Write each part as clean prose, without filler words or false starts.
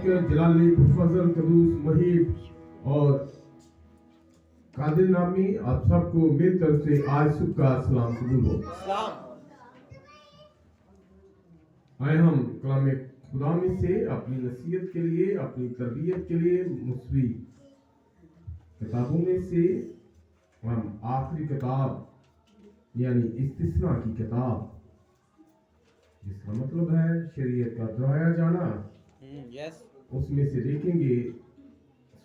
जलाली फजल कदूस महीब और कादिर नामी आप सबको मेरी तरफ से आज सुबह का सलाम कबूल हो। आए हम कलाम खुदा में से अपनी नसीहत के लिए, अपनी तरबियत के लिए मुस्वी किताबों में से हम आखिरी किताब यानी इस्तिस्ना की किताब, जिसका मतलब है शरीयत का दोहराया जाना, उसमें से देखेंगे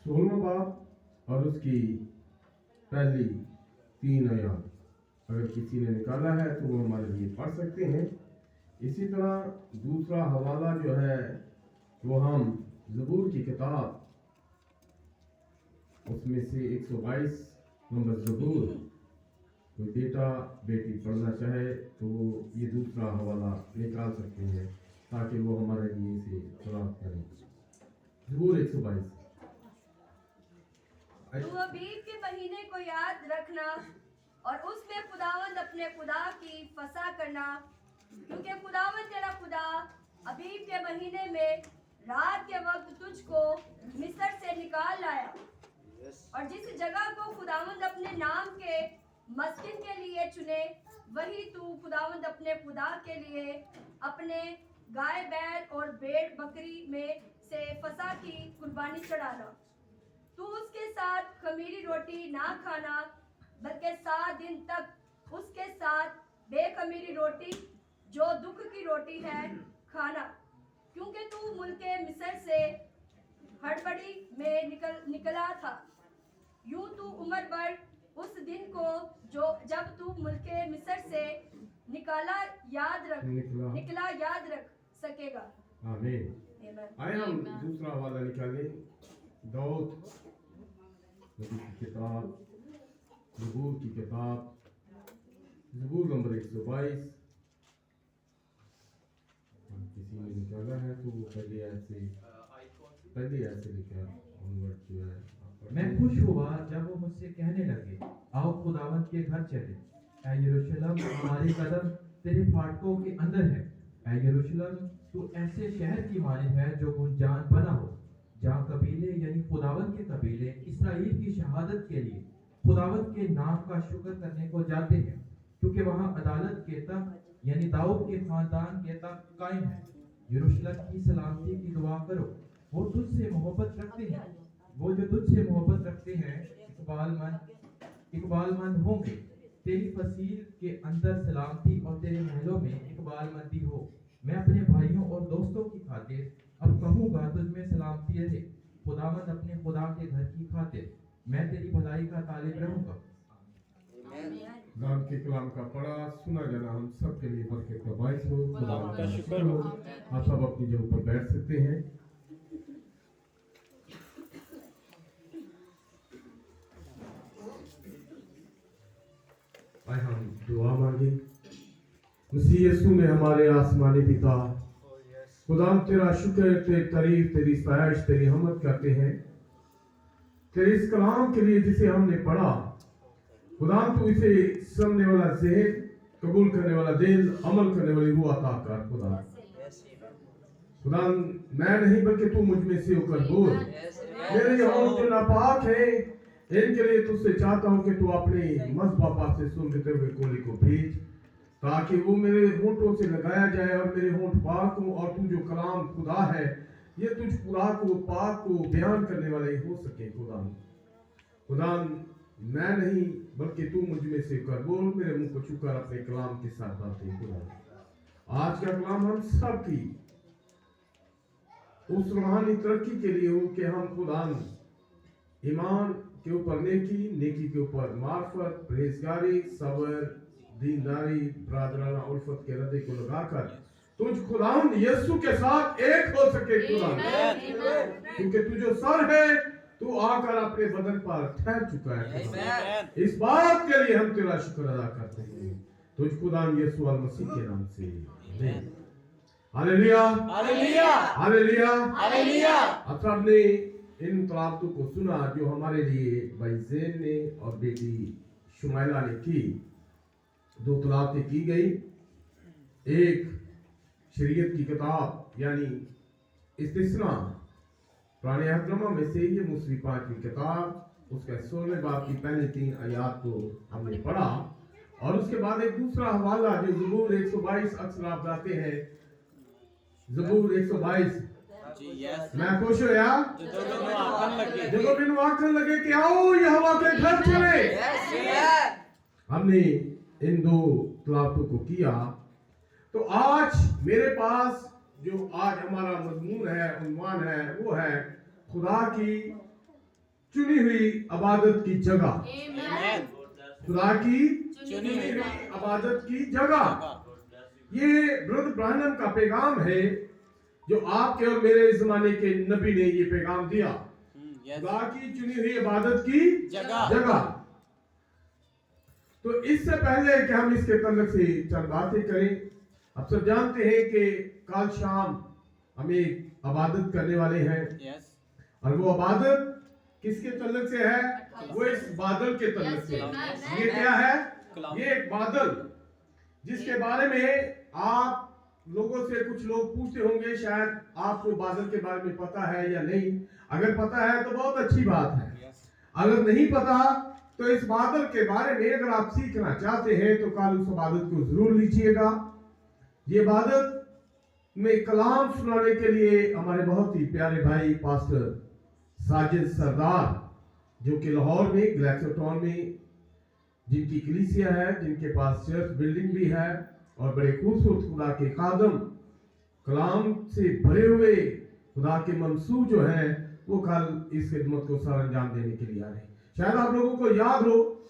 16वां बाब और उसकी पहली 3 आयत। अगर किसी ने निकाला है तो वो हमारे लिए पढ़ सकते हैं। इसी तरह दूसरा हवाला जो है वो हम ज़बूर की किताब, उसमें से 122 नंबर ज़बूर, कोई बेटा बेटी पढ़ना चाहे तो वो ये दूसरा हवाला निकाल सकते हैं ताकि वो हमारे लिए इसे प्राप्त करें। ज़बूर 122। तू अबीब के महीने को याद रखना और उसमें खुदावंद अपने खुदा की फसा करना, क्योंकि खुदावंद तेरा खुदा अबीब के महीने में रात के वक्त तुझको मिस्र से निकाल लाया और जिस जगह को खुदावंद अपने नाम के मस्किन के लिए चुने, वही तू खुदावंद अपने खुदा के लिए अपने गाय बैल और भेड़ बकरी में से फसा की कुर्बानी चढ़ाना। तू उसके साथ खमीरी रोटी ना खाना, बल्कि 7 दिन तक उसके साथ बेखमीरी रोटी जो दुख की रोटी है खाना, क्योंकि तू मुल्के मिस्र से हड़बड़ी में निकला था। यूं तू उम्र भर उस दिन को जो जब तू मुल्के मिस्र से निकला याद रख सकेगा। आमीन। आए हम दूसरा हवाला निकालें। दाऊद नबी की किताब, ज़बूर की किताब, ज़बूर नंबर 122। किसी ने निकाला है तो वो पहले ऐसे लिखा ऑनवर्ड जो है। मैं खुश हुआ जब वो मुझसे कहने लगे, आओ खुदावंद के घर चले। ऐ यरूशलेम, हमारे कदम तेरे फाटकों के अंदर है। ऐ यरूशलेम, तू ऐसे शहर की मानिंद है जो गुंजान बना हो, जहाँ कबीले यानी खुदावंद के कबीले इस्राएल की शहादत के लिए खुदावंद के नाम का शुक्र करने को जाते हैं, क्योंकि वहाँ अदालत के तख्त यानी दाऊद के खानदान के तख्त कायम है। यरूशलेम की सलामती की दुआ करो, वो तुझसे मोहब्बत रखते हैं। वो जो तुझसे मोहब्बत रखते हैं इकबालमंद होंगे। तेरी फसील के अंदर सलामती और तेरे महलों में इकबालमंदी हो। मैं अपने भाइयों और दोस्तों की खातिर अब कहूँगा, तुझ में सलामती रहे। खुदावंद अपने खुदा के घर की खातिर मैं तेरी भलाई का तालिब रहूंगा। खुदा के कलाम का पढ़ा सुना जाना हम सब के लिए बरकत का बाइस हो। खुदा का शुक्र हो। आप सब अपनी जगह पर बैठ सकते हैं। आए हम दुआ मांगे। मसीह यीशु में हमारे आसमानी पिता, खुदा तेरा शुक्र, तेरी तारीफ, तेरी सताइश, तेरी हमद करते हैं तेरे इस कलाम के लिए जिसे हमने पढ़ा। खुदा तू इसे सुनने वाला ज़हन, कबूल करने वाला दिल, अमल करने वाली रूह अता कर। खुदा मैं नहीं बल्कि तू मुझ में से होकर बोल। मेरे होंठ जो नापाक है इनके लिए तुझसे चाहता हूं कि तू अपने मज़बा पाप से सुनते हुए कोली को भेज, ताकि वो मेरे होंठों से लगाया जाए और मेरे होंठ पाक हो, और तू जो कलाम खुदा है ये तुझ खुदा को पाक को बयान करने वाले हो सके। खुदा मैं नहीं बल्कि तू मुझ में से कर बोल, मेरे मुंह को छूकर अपने कलाम के साथ बातें। खुदा आज का कलाम हम सब की उस रूहानी तरक्की के लिए हो कि हम खुदा ईमान के ऊपर नेकी के ऊपर मार्फत, परहेजगारी, सब्र, दीनदारी, बरादराना उल्फत के रदे को लगाकर तुझ खुदावंद यीशु के साथ एक हो सके। खुदा क्योंकि तू जो सर है तू आकर अपने बदन पर ठहर चुका है। इस बात के लिए हम तेरा शुक्र अदा करते हैं तुझ खुदावंद यीशु मसीह के नाम से। Hallelujah hallelujah hallelujah hallelujah. आप सबने इन तलावतों को सुना जो हमारे लिए भाई जैन ने और बेटी शुमाइला ने की। 2 तलावतें की गई, एक शरीयत की किताब यानी इस्तिस्ना पुराने अहदनामा में से ये मूसवी 5वीं किताब उसका 16वें बाब की पहली 3 आयत को हमने पढ़ा, और उसके बाद एक दूसरा हवाला जो ज़बूर 122 अक्सर आप जाते हैं, ज़बूर 122 मैं खुश होया जब बिनु आखन लगे कि आओ यहोवा के घर चले। हमने इन 2 तलावतों को किया। तो आज मेरे पास जो आज हमारा मजमून है, उन्वान है, वो है खुदा की चुनी हुई इबादत की जगह। खुदा की चुनी हुई इबादत की जगह। ये ब्रदर ब्रानम का पैगाम है जो आपके और मेरे जमाने के नबी ने ये पैगाम दिया, खुदा की चुनी हुई इबादत की जगह। तो इससे पहले कि हम इसके तल्लुक से चंद बातें करें, आप सब जानते हैं कि कल शाम हम एक इबादत करने वाले हैं, और वो इबादत किसके तल्लुक से है? वो इस बादल के तल्लुक से। ये क्या है? ये एक बादल जिसके बारे में आप लोगों से कुछ लोग पूछते होंगे, शायद आपको बादल के बारे में पता है या नहीं। अगर पता है तो बहुत अच्छी बात है, अगर नहीं पता तो इस बादल के बारे में अगर आप सीखना चाहते हैं तो कल उस बादल को जरूर लीजिएगा। ये बादल में कलाम सुनाने के लिए हमारे बहुत ही प्यारे भाई पास्टर साजिद सरदार, जो कि लाहौर में गैलेक्सी टाउन में जिनकी कलीसिया है, जिनके पास चर्च बिल्डिंग भी है, और बड़े खूबसूरत खुदा के खादम कलाम से भरे हुए खुदा के मंसूब जो है वो कल इस खिदमत को सर अंजाम देने के लिए आ रहे हैं। शायद आप लोगों को याद हो,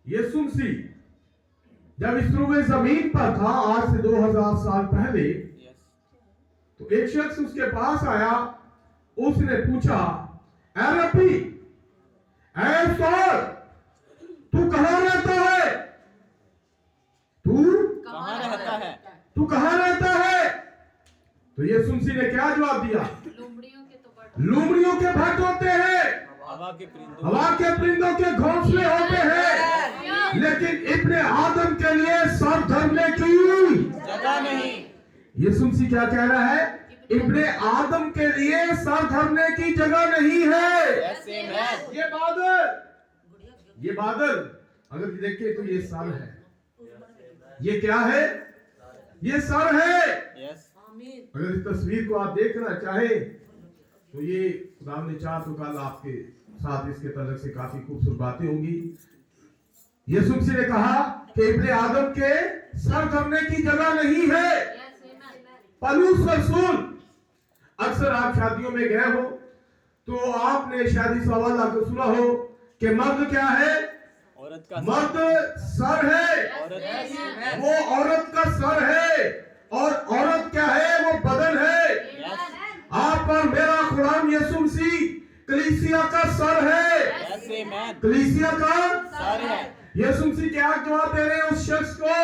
यीशु मसीह जब इस रूए जमीन पर था आज से 2000 साल पहले, तो एक शख्स उसके पास आया, उसने पूछा, ऐ रब्बी, ऐ सौर, तू कहां रहता है? तू कहां रहता है? तो यीशु मसीह ने क्या जवाब दिया? लूमड़ियों के भट्ट होते हैं, हवा के परिंदों के घोंसले होते हैं, लेकिन इब्ने आदम के लिए सर धरने की जगह नहीं। यीशु मसीह क्या कह रहा है? इब्ने आदम के लिए सर धरने की जगह नहीं है। ये बादल अगर देखें तो ये सर है। ये क्या है? ये सर है। अगर इस तस्वीर को आप देखना चाहे तो ये खुदा ने चाहा तो कल आपके साथ इसके तल्लुक से काफी खूबसूरत बातें होंगी। यीशु मसीह ने कहा कि इब्ने आदम के सर धरने की जगह नहीं है। पौलुस रसूल, अक्सर आप शादियों में गए हो तो आपने शादी इस हवाला को सुना हो कि मर्द क्या है? मर्द सर है, वो औरत का सर है, और औरत क्या है? वो बदन है। आप पर मेरा खुदाम यीशु मसीह कलीसिया का सर है, कलीसिया का सर है। यीशु मसीह क्या जवाब दे रहे हैं उस शख्स को?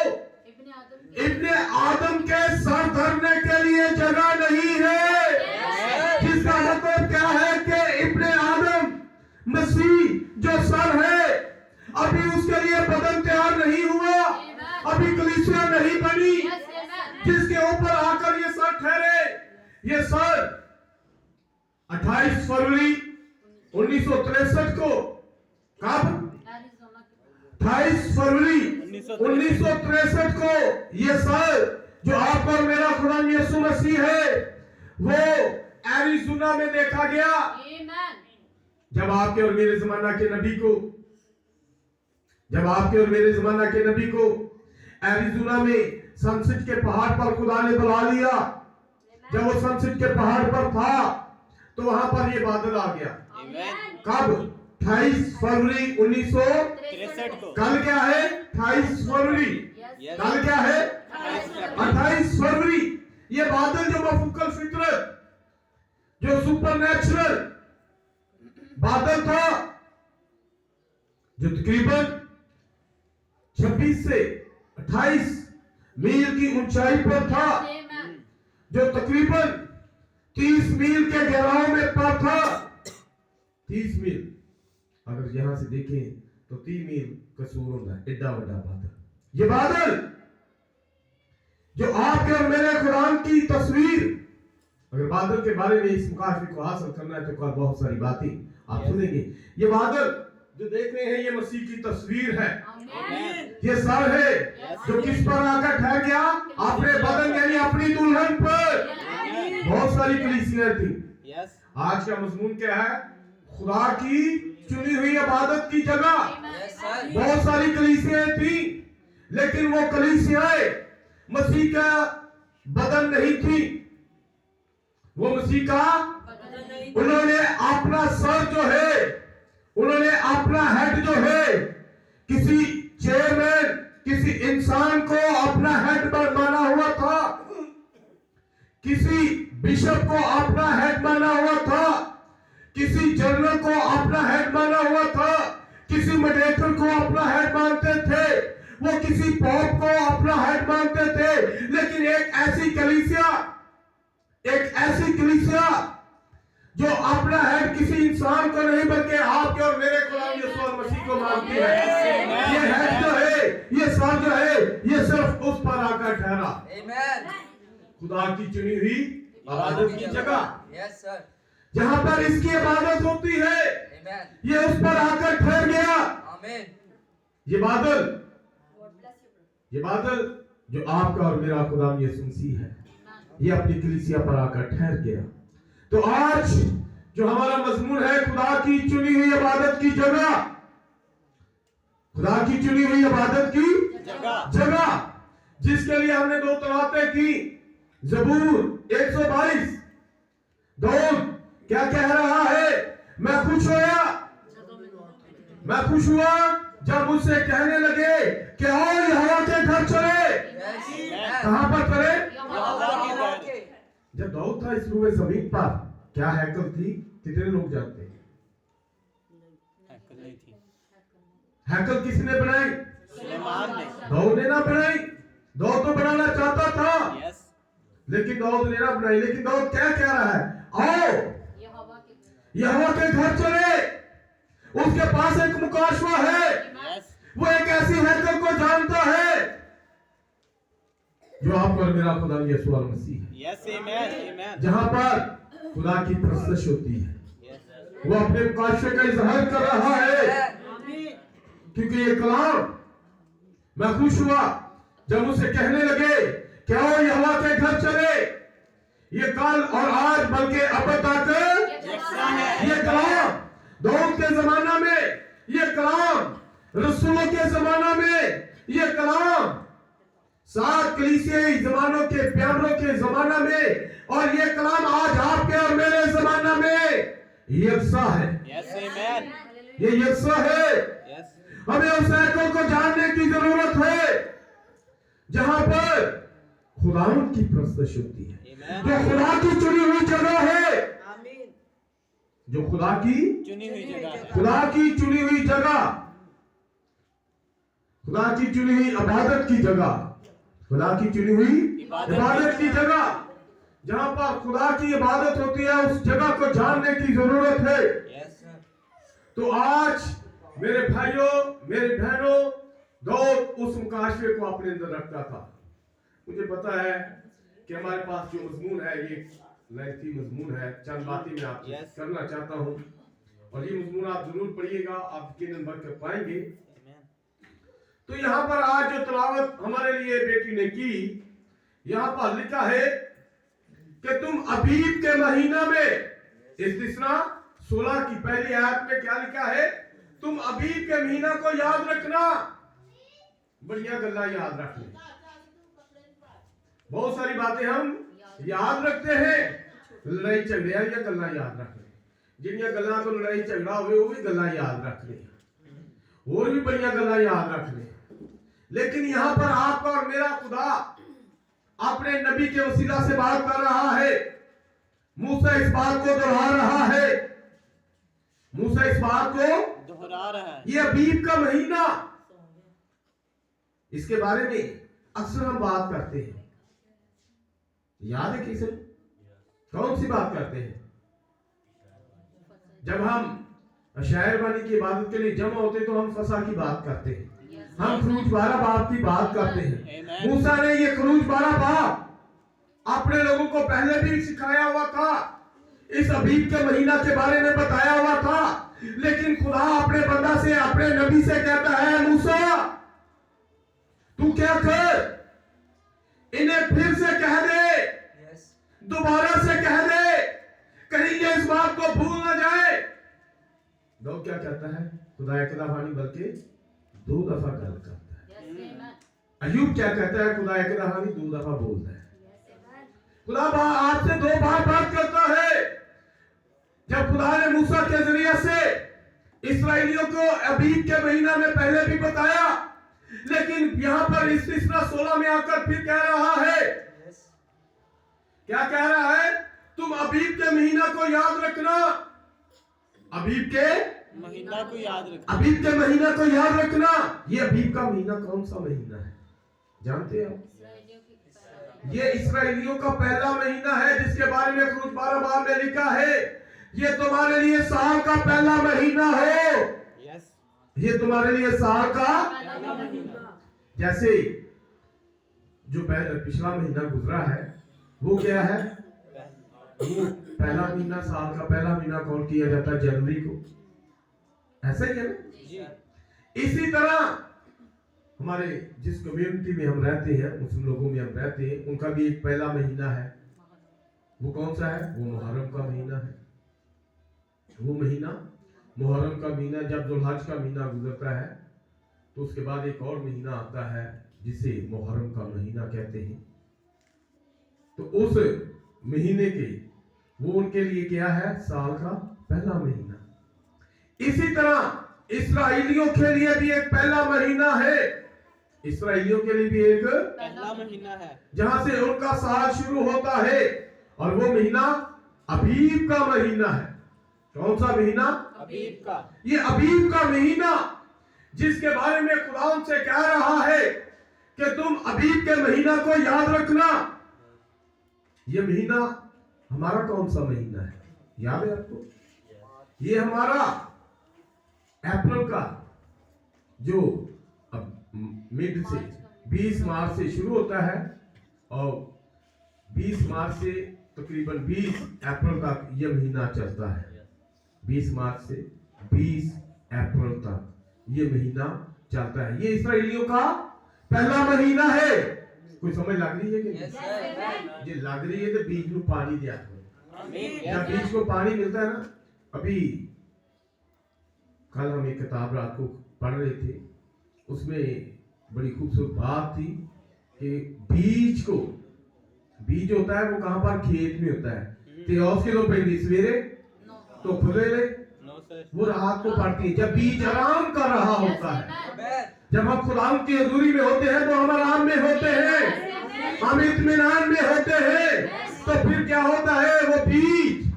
इब्ने आदम के सर धरने के लिए जगह नहीं है। जिसका मतलब क्या है कि इब्ने आदम मसीह जो सर है, अभी उसके लिए बदन तैयार नहीं हुआ, अभी कलीसिया नहीं बनी जिसके ऊपर आकर ये सर ठहरे। ये सर 28 फरवरी 1963 को, कब? 28 फरवरी 1963 को, ये साल जो आपका और मेरा खुदा यीशु मसीह है, वो एरिज़ोना में देखा गया। जब आपके और मेरे जमाना के नबी को, जब आपके और मेरे जमाना के नबी को एरिज़ोना में सनसेट के पहाड़ पर खुदा ने बुला लिया। जब वो सनसेट के पहाड़ पर था तो वहां पर ये बादल आ गया। कब? 28 फरवरी 1963 को। कल क्या है? 28 फरवरी। कल क्या है? 28 फरवरी। ये बादल जो मफूकल फितरत, जो सुपरनेचुरल बादल था, जो तकरीबन 26 से 28 मील की ऊंचाई पर था, जो तकरीबन 30 मील के गहराई में पर था। 30 मील अगर यहां से देखें तो 30 मील कसूर होता है, एडा बड़ा बादल। ये बादल जो आपके और मेरे कुरान की तस्वीर, अगर बादल के बारे में इस मुकाशफे को हासिल करना है तो बहुत सारी बातें आप सुनेंगे। ये बादल जो देख रहे हैं ये मसीह की तस्वीर है। ये सर है जो किस पर आकर ठहर गया? अपने बदन यानी अपनी दुल्हन पर। बहुत सारी कलीसियां थी। आज का मजमून क्या है? खुदा की चुनी हुई इबादत की जगह। बहुत सारी कलीसियां थी, लेकिन वो कलीसियां मसीह का बदन नहीं थी। वो मसीह का, उन्होंने अपना सर जो है, उन्होंने अपना हेड जो है, किसी चेयरमैन, किसी इंसान को अपना हेड माना हुआ था, किसी बिशप को अपना हेड माना हुआ था, किसी जनरल को अपना हेड माना हुआ था, किसी मॉडरेटर को अपना हेड मानते थे, वो किसी पोप को अपना हेड मानते थे। लेकिन एक ऐसी कलीसिया जो अपना हेड किसी इंसान को नहीं बल्कि आपके और मेरे गुलाम यीशु मसीह को मानती है। ये हेड जो है, ये सर जो है, ये सिर्फ उस पर आकर ठहरा। खुदा की चुनी हुई इबादत की जगह, जहां पर इसकी इबादत होती है, ये उस पर आकर ठहर गया। ये बादल जो आपका और मेरा खुदा यीशु मसीह है, ये अपनी कलीसिया पर आकर ठहर गया। तो आज जो हमारा मजमून है, खुदा की चुनी हुई इबादत की जगह, खुदा की चुनी हुई इबादत की जगह, जिसके लिए हमने 2 तलातें की। ज़बूर 122 दाऊद क्या कह रहा है? मैं खुश हुआ जब मुझसे कहने लगे कि आओ यहोवा के घर चले। कहां पर चले? जब दाऊद था इस रूए जमीन पर, क्या हैकल थी? कितने लोग जानते हैं? हैकल किसने बनाई? दाऊद ने ना बनाई। दाऊद तो बनाना चाहता था, लेकिन दाऊद ने ना बनाई। लेकिन दाऊद क्या कह रहा है? आओ यहोवा के घर चले। उसके पास एक मुकाशवा है। वो एक ऐसी हैकल को जानता है जो आपका और मेरा खुदा यीशु मसीह है, जहां पर खुदा की प्रस्तुति होती है। वो अपने मुकाशवे का इजहार कर रहा है, क्योंकि ये कलाम, मैं खुश हुआ जब उसे कहने लगे कि आओ यहोवा के घर चले। ये कल और आज बल्कि अब तक ये कलाम दाऊद के जमाना में, ये कलाम रसूलों के जमाना में, ये कलाम 7 कलीसियाई जमानों के प्यारों के जमाना में, और ये कलाम आज आपके और मेरे जमाना में यकसा है। ये यकसा है। हमें उस हैकल को जानने की जरूरत है जहां पर खुदावंद की प्रस्तुति होती है, जो खुदा की चुनी हुई जगह है, जो खुदा की चुनी हुई जगह, खुदा की चुनी हुई जगह, खुदा की चुनी हुई इबादत की जगह, खुदा की चुनी हुई इबादत की जगह, जहां पर खुदा की इबादत होती है, उस जगह को जानने की जरूरत है। तो आज मेरे भाइयों, मेरे बहनों, दाऊद उस मुकाशवे को अपने अंदर रखता था। मुझे पता है कि हमारे पास जो मजमून है ये लैंथी मजमून है, चंद बातें मैं आपसे करना चाहता हूं। और ये मजमून आप जरूर पढ़िएगा, आप यकीनन बरकत पाएंगे। तो यहाँ पर आज जो तिलावत हमारे लिए बेटी ने की, यहाँ पर लिखा है कि तुम अबीब के महीना में, इस्तिस्ना 16 की पहली आयत में क्या लिखा है? तुम अबीब के महीना को याद रखना। बढ़िया गल्ला याद रखना। बहुत सारी बातें हम याद रखते हैं, लड़ाई झगड़े वाली गल्ला याद रखते, जिन्नियां गल्लां तो लड़ाई झगड़ा होवे वो भी गल्लां याद रखने, और भी बढ़िया गल्लां याद रखने। लेकिन यहाँ पर आपका और मेरा खुदा अपने नबी के वसीला से बात कर रहा है। मूसा इस बात को दोहरा रहा है, मूसा इस बात को दोहरा रहा है। ये अबीब का महीना, इसके बारे में अक्सर हम बात करते हैं। याद है किसे? कौन सी बात करते हैं? जब हम शायरबानी की इबादत के लिए जमा होते तो हम फसा की बात करते हैं, हम खरूज 12 बाब की बात करते हैं। मूसा ने ये खरूज 12 बाब अपने लोगों को पहले भी सिखाया हुआ था, इस अबीब के महीना के बारे में बताया हुआ था। लेकिन खुदा अपने बंदा से, अपने नबी से कहता है, मूसा तू क्या कर, इन्हें फिर से कह दे, दोबारा से कह दे, कहीं ये इस बात को भूल ना जाए। दो क्या कहता है खुदा? एक दफा नहीं बल्कि 2 दफा गल करता है। अयूब क्या कहता है? खुदा एक दफा नहीं 2 दफा बोलता है। खुदा आपसे 2 बार बात करता है। जब खुदा ने मूसा के जरिए से इस्राएलियों को अबीब के महीना में पहले भी बताया, लेकिन यहां पर इस्तिस्ना 16 में आकर फिर कह रहा है, क्या कह रहा है? तुम अबीब के महीना को याद रखना। अबीब के महीना को याद रखना। अबीब के महीना को याद रखना। ये अबीब का महीना कौन सा महीना है जानते हो? ये इस्राएलियों का पहला महीना है, जिसके बारे में खरूज 12 बाब में लिखा है, ये तुम्हारे लिए साल का पहला महीना है। ये तुम्हारे लिए साल का पहला महीना। जैसे जो पिछला महीना गुजरा है वो क्या है? वो पहला महीना, साल का पहला महीना कौन किया जाता है? जनवरी को। ऐसा ही है ना? इसी तरह हमारे जिस कम्युनिटी में हम रहते हैं, मुस्लिम लोगों में हम रहते हैं, उनका भी एक पहला महीना है। वो कौन सा है? वो मुहर्रम का महीना है। वो महीना मुहर्रम का महीना, जब जुल्हज का महीना गुजरता है तो उसके बाद एक और महीना आता है जिसे मुहर्रम का महीना कहते हैं। तो उस महीने के वो उनके लिए क्या है? साल का पहला महीना। इसी तरह इस्राएलियों के लिए भी एक पहला महीना है। इस्राएलियों के लिए भी एक पहला महीना है जहां से उनका साल शुरू होता है, और वो महीना अबीब का महीना है। कौन सा महीना? अबीब का। ये अबीब का महीना जिसके बारे में खुदा उनसे कह रहा है कि तुम अबीब के महीना को याद रखना। ये महीना हमारा कौन सा महीना है? याद है आपको? ये हमारा अप्रैल का, जो मिड से 20 मार्च से शुरू होता है और 20 मार्च से तकरीबन 20 अप्रैल तक ये महीना चलता है। 20 मार्च से 20 अप्रैल तक ये महीना चलता है। ये इस्राएलियों का पहला महीना है। कोई समझ लग रही है कि ये लग रही है? तो बीज को पानी दिया, जब बीज को पानी मिलता है ना। अभी कल हम एक किताब रात को पढ़ रहे थे, उसमें बड़ी खूबसूरत बात थी कि बीज होता है वो कहां पर? खेत में होता है। तेओस के लोग पहले सवेरे तो फुले वो रात को पड़ती है, जब बीज आराम कर रहा होता है। जब हम खुदा की हजूरी में होते हैं तो हम आराम में होते हैं, हम इत्मीनान में होते हैं। तो फिर क्या होता है? वो बीज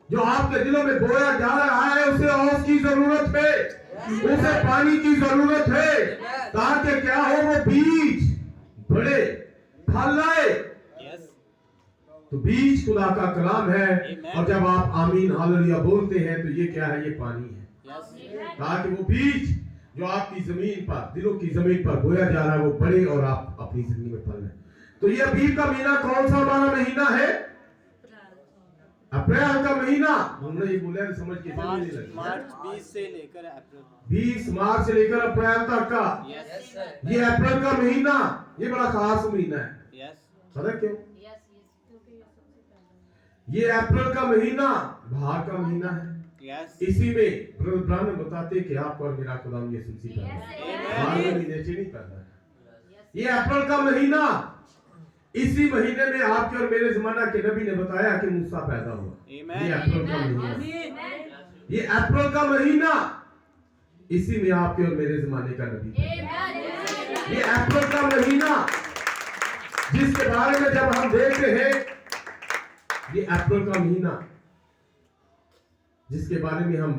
जो आपके दिलों में बोया जा रहा है, उसे ओस की जरूरत है, उसे पानी की जरूरत है, ताकि क्या हो? वो बीज बड़े फल लाए। तो बीज खुदा का कलाम है, और जब आप आमीन हालेलुया बोलते हैं तो ये क्या है? ये पानी है, ताकि वो बीज जो आपकी जमीन पर, दिलों की जमीन पर बोया जा रहा है, वो बढ़े और आप अपनी जिंदगी में फल लें। तो ये अबीब का महीना कौन सा हमारा महीना है? अप्रैल का महीना, उन्होंने ये बोला समझ के मार्च 20 से लेकर अप्रैल 20 मार्च से लेकर अप्रैल तक का यस ये अप्रैल का महीना, ये बड़ा खास महीना है। यस पता क्यों? ये अप्रैल का महीना भाग का महीना है। यस इसी में ब्रदर ब्राह्मण बताते कि आपको और मेरा खुदा यीशु मसीह का भाग के महीने से नहीं करना है। ये अप्रैल का महीना, इसी महीने में आपके और मेरे जमाना के नबी ने बताया कि मूसा पैदा हुआ। ये अप्रैल का महीना, ये अप्रैल का महीना, इसी में आपके और मेरे जमाने का नबी था। ये अप्रैल का महीना जिसके बारे में जब हम देखते हैं, ये अप्रैल का महीना जिसके बारे में हम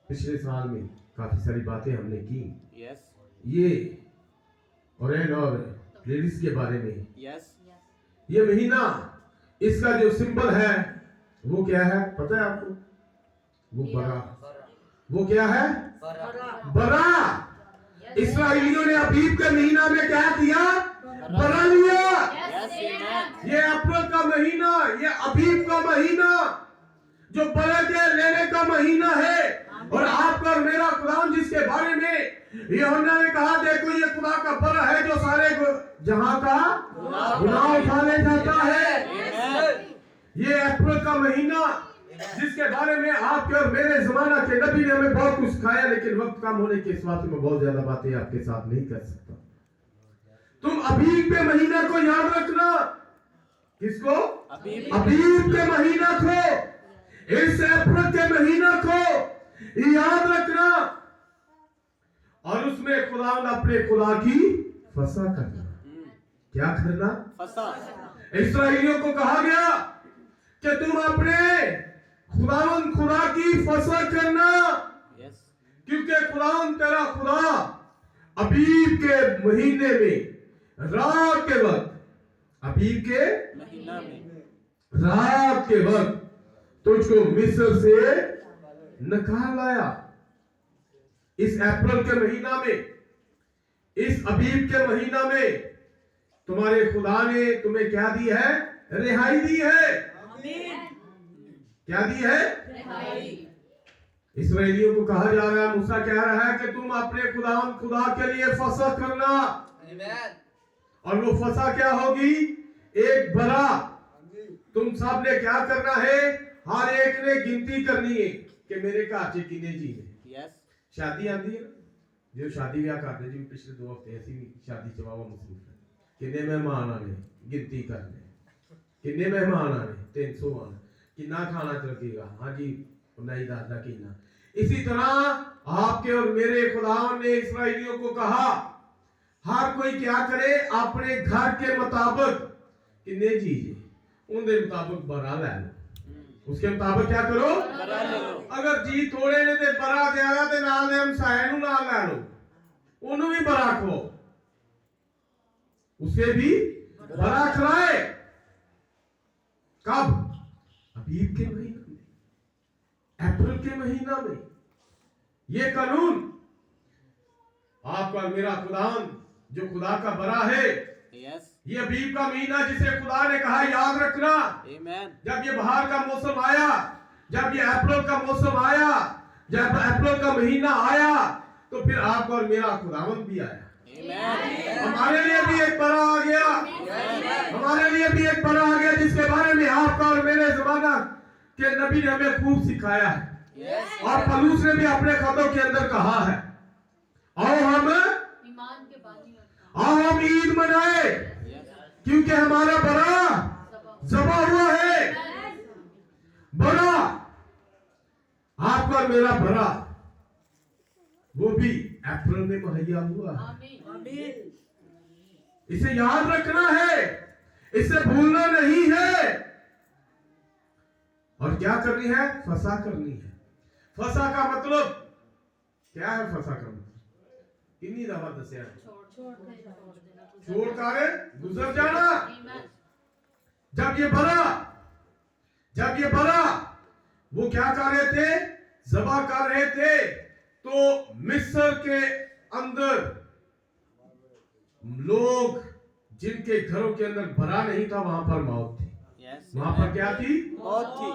पिछले साल में काफी सारी बातें हमने की, यस ये ओरेन और लेडीज के बारे में। यस ये महीना, इसका जो सिंबल है वो क्या है पता है आपको? वो बरा। वो क्या है? बरा। इस्राएलियों ने अबीब के महीना में क्या किया? बरा लिया। ये अप्रैल का महीना, ये अबीब का महीना जो बरा के लेने का महीना है। और आपका और मेरा खुदा जिसके बारे में यूहन्ना ने कहा, देखो ये खुदा का बरा है जो सारे जहां का गुनाह उठा ले जाता है। ये अप्रैल का महीना जिसके बारे में आपके और मेरे जमाना के नबी ने हमें बहुत कुछ सिखाया, लेकिन वक्त कम होने के साथ में बहुत ज्यादा बातें आपके साथ नहीं कर सकता। तुम अबीब के महीना को याद रखना। किसको? अबीब के महीना को, इस अप्रैल के महीना को याद रखना। और उसमें खुदा अपने खुदा की फसा करना। क्या करना? फसा। इस्राएलियों को कहा गया कि तुम अपने खुदा की फसा करना, यस क्योंकि खुदा तेरा खुदा अबीब के महीने में रात के वक्त, अबीब के महीना में रात के वक्त तुझको मिस्र से निकाल लाया। इस अप्रैल के महीना में, इस अबीब के महीना में तुम्हारे खुदा ने तुम्हें क्या दी है? रिहाई दी है। क्या दी है? इस्राएलियों को कहा जा रहा है, मूसा कह रहा है कि तुम अपने खुदा के लिए फसा करना। और वो फसा क्या होगी? एक बरा। तुम सब ने क्या करना है? हर एक ने गिनती करनी है कि मेरे घर से कितने जी ने। यस शादी आती है ना, जो शादी ब्याह करते जी, पिछले 2 हफ्ते ऐसी शादी च वावा मसरूफ है। कितने मेहमान आने, गिनती करने, कितने मेहमान आने? 300 आने। कितना खाना लगेगा? हाँ जी, नहीं दादा कितना। इसी तरह आपके और मेरे खुदा ने इस्राएलियों को कहा, हर कोई क्या करे? अपने घर के मुताबिक कितने चीज उनके मुताबिक बरा ले लो। उसके मुताबिक क्या करो? बरा ले लो। अगर जी थोड़े ने ते बरा देगा ते नाल दे हमसाए नु नाल ले लो, ओनु भी बरा खो, उसे भी बरा खिलाए। कब? अबीब के महीना में, अप्रैल के महीना में। ये कानून आपका मेरा खुदा जो खुदा का बरा है, यस ये अबीब का महीना जिसे खुदा ने कहा याद रखना। आमेन। जब ये बाहर का मौसम आया, जब ये अप्रैल का मौसम आया, जब अप्रैल का महीना आया, तो फिर आपका और मेरा खुदावंद भी आया। हमारे लिए भी एक बड़ा आ गया, हमारे लिए भी एक बड़ा आ गया जिसके बारे में आपका और मेरे जमाना के नबी ने हमें खूब सिखाया है। और पलूस ने भी अपने खतों के अंदर कहा है, आओ हम ईद मनाए, क्योंकि हमारा बड़ा जमा हुआ है। बड़ा आपका और मेरा बड़ा वो भी अप्रैल में मुहैया हुआ है। इसे याद रखना है, इसे भूलना नहीं है। और क्या करनी है? फसा करनी है। फसा का मतलब क्या है? फसा का मतलब किन्नी दफा दसिया, छोड़ कर गुजर जाना। जब ये बरा वो क्या कर रहे थे? ज़बह कर रहे थे, तो मिस्र के अंदर लोग जिनके घरों के अंदर बरा नहीं था, वहां पर मौत थी। यस वहां पर क्या थी? बहुत थी।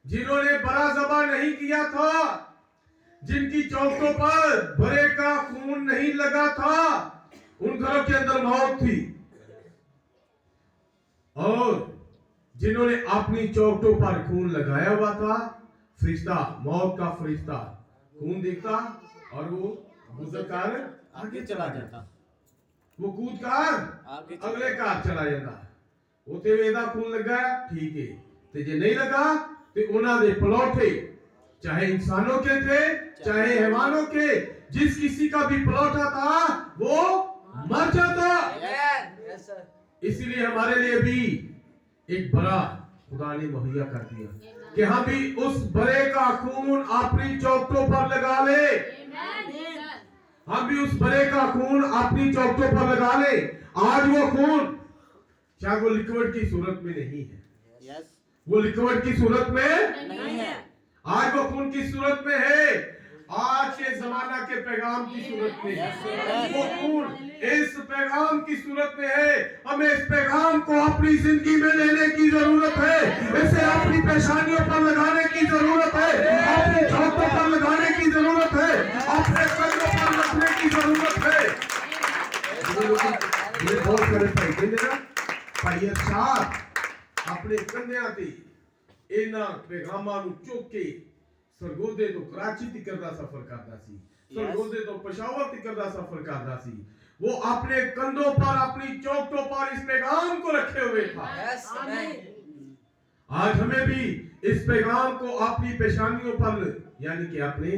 जिन्होंने बड़ा ज़बा नहीं किया था, जिनकी चौकों पर बड़े का खून नहीं लगा था, उन घरों के अंदर मौत थी। और जिन्होंने अपनी चौकों पर खून लगाया हुआ था, फरिश्ता, मौत का फरिश्ता खून देखता और वो गुजरकर आगे चला जाता। वो कूद कर आगे अगले कार चला जाता। उते वेदा खून लगा, ठीक है, ते जे नहीं लगा ते उन्हां दे पलौठे, चाहे इंसानों के थे चाहे हैवानों के, जिस किसी का भी पलौठा था वो मर जाता। Yes sir. इसीलिए हमारे लिए भी एक बड़ा खुदा ने मुहैया कर दिया कि हम भी उस बड़े का खून अपनी चौखटों पर लगा ले। हम भी उस बड़े का खून अपनी चौखटों पर लगा ले। आज वो खून शायद वो लिक्विड की सूरत में नहीं है, यस वो लिक्विड की सूरत में नहीं है। आज वो खून की सूरत में है, आज के जमाना के पैगाम की सूरत में है। वो खून इस पैगाम की सूरत में है। हमें इस पैगाम को अपनी जिंदगी में लेने की जरूरत है, इसे अपनी पेशानियों पर लगाने की जरूरत है, अपनी चौकों पर लगाने की जरूरत है, अपने कंधों पर रखने की जरूरत है। ये बहुत सारे पैसे देना भाई अरशाद अपने कंधे ते ਇਹਨਾਂ ਪੈਗਾਮਾਂ ਨੂੰ ਚੁੱਕ ਕੇ ਸਰਗੋਦੇ ਤੋਂ ਕਰਾਚੀ ਤੱਕ ਦਾ ਸਫ਼ਰ ਕਰਦਾ ਸੀ, ਸਰਗੋਦੇ ਤੋਂ पेशावर तक ਦਾ सफर करता सी। वो अपने कंधों पर अपनी चौखटों पर इस पैगाम को रखे हुए था। आज हमें भी इस पैगाम को अपनी पेशानियों पर यानी कि अपने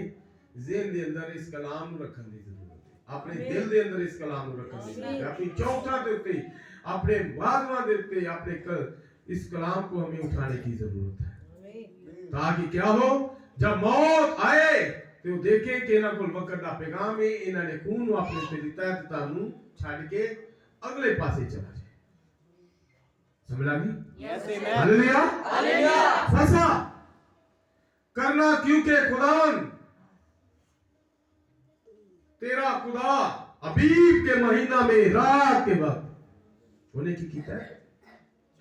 ज़हन के अंदर इस कलाम को रखने की जरूरत है, अपने दिल के अंदर इस कलाम को रखने की जरूरत है, अपनी चौखटा के उत्ते, अपने वाजवा के उत्ते, अपने इस कलाम को हमें उठाने की जरूरत है, ताकि क्या हो जब मौत आए तो देखे कि इन्हां कोल वक्त दा पैगाम है, इन्हां ने खून अपने ते दिता है, तानू छड़ के अगले पासे चला जाए। समझ आ गई? Yes amen. Hallelujah hallelujah. फसा करना क्योंकि खुदावन तेरा खुदा अबीब के महीना में रात के वक्त उन्हें की कीता है,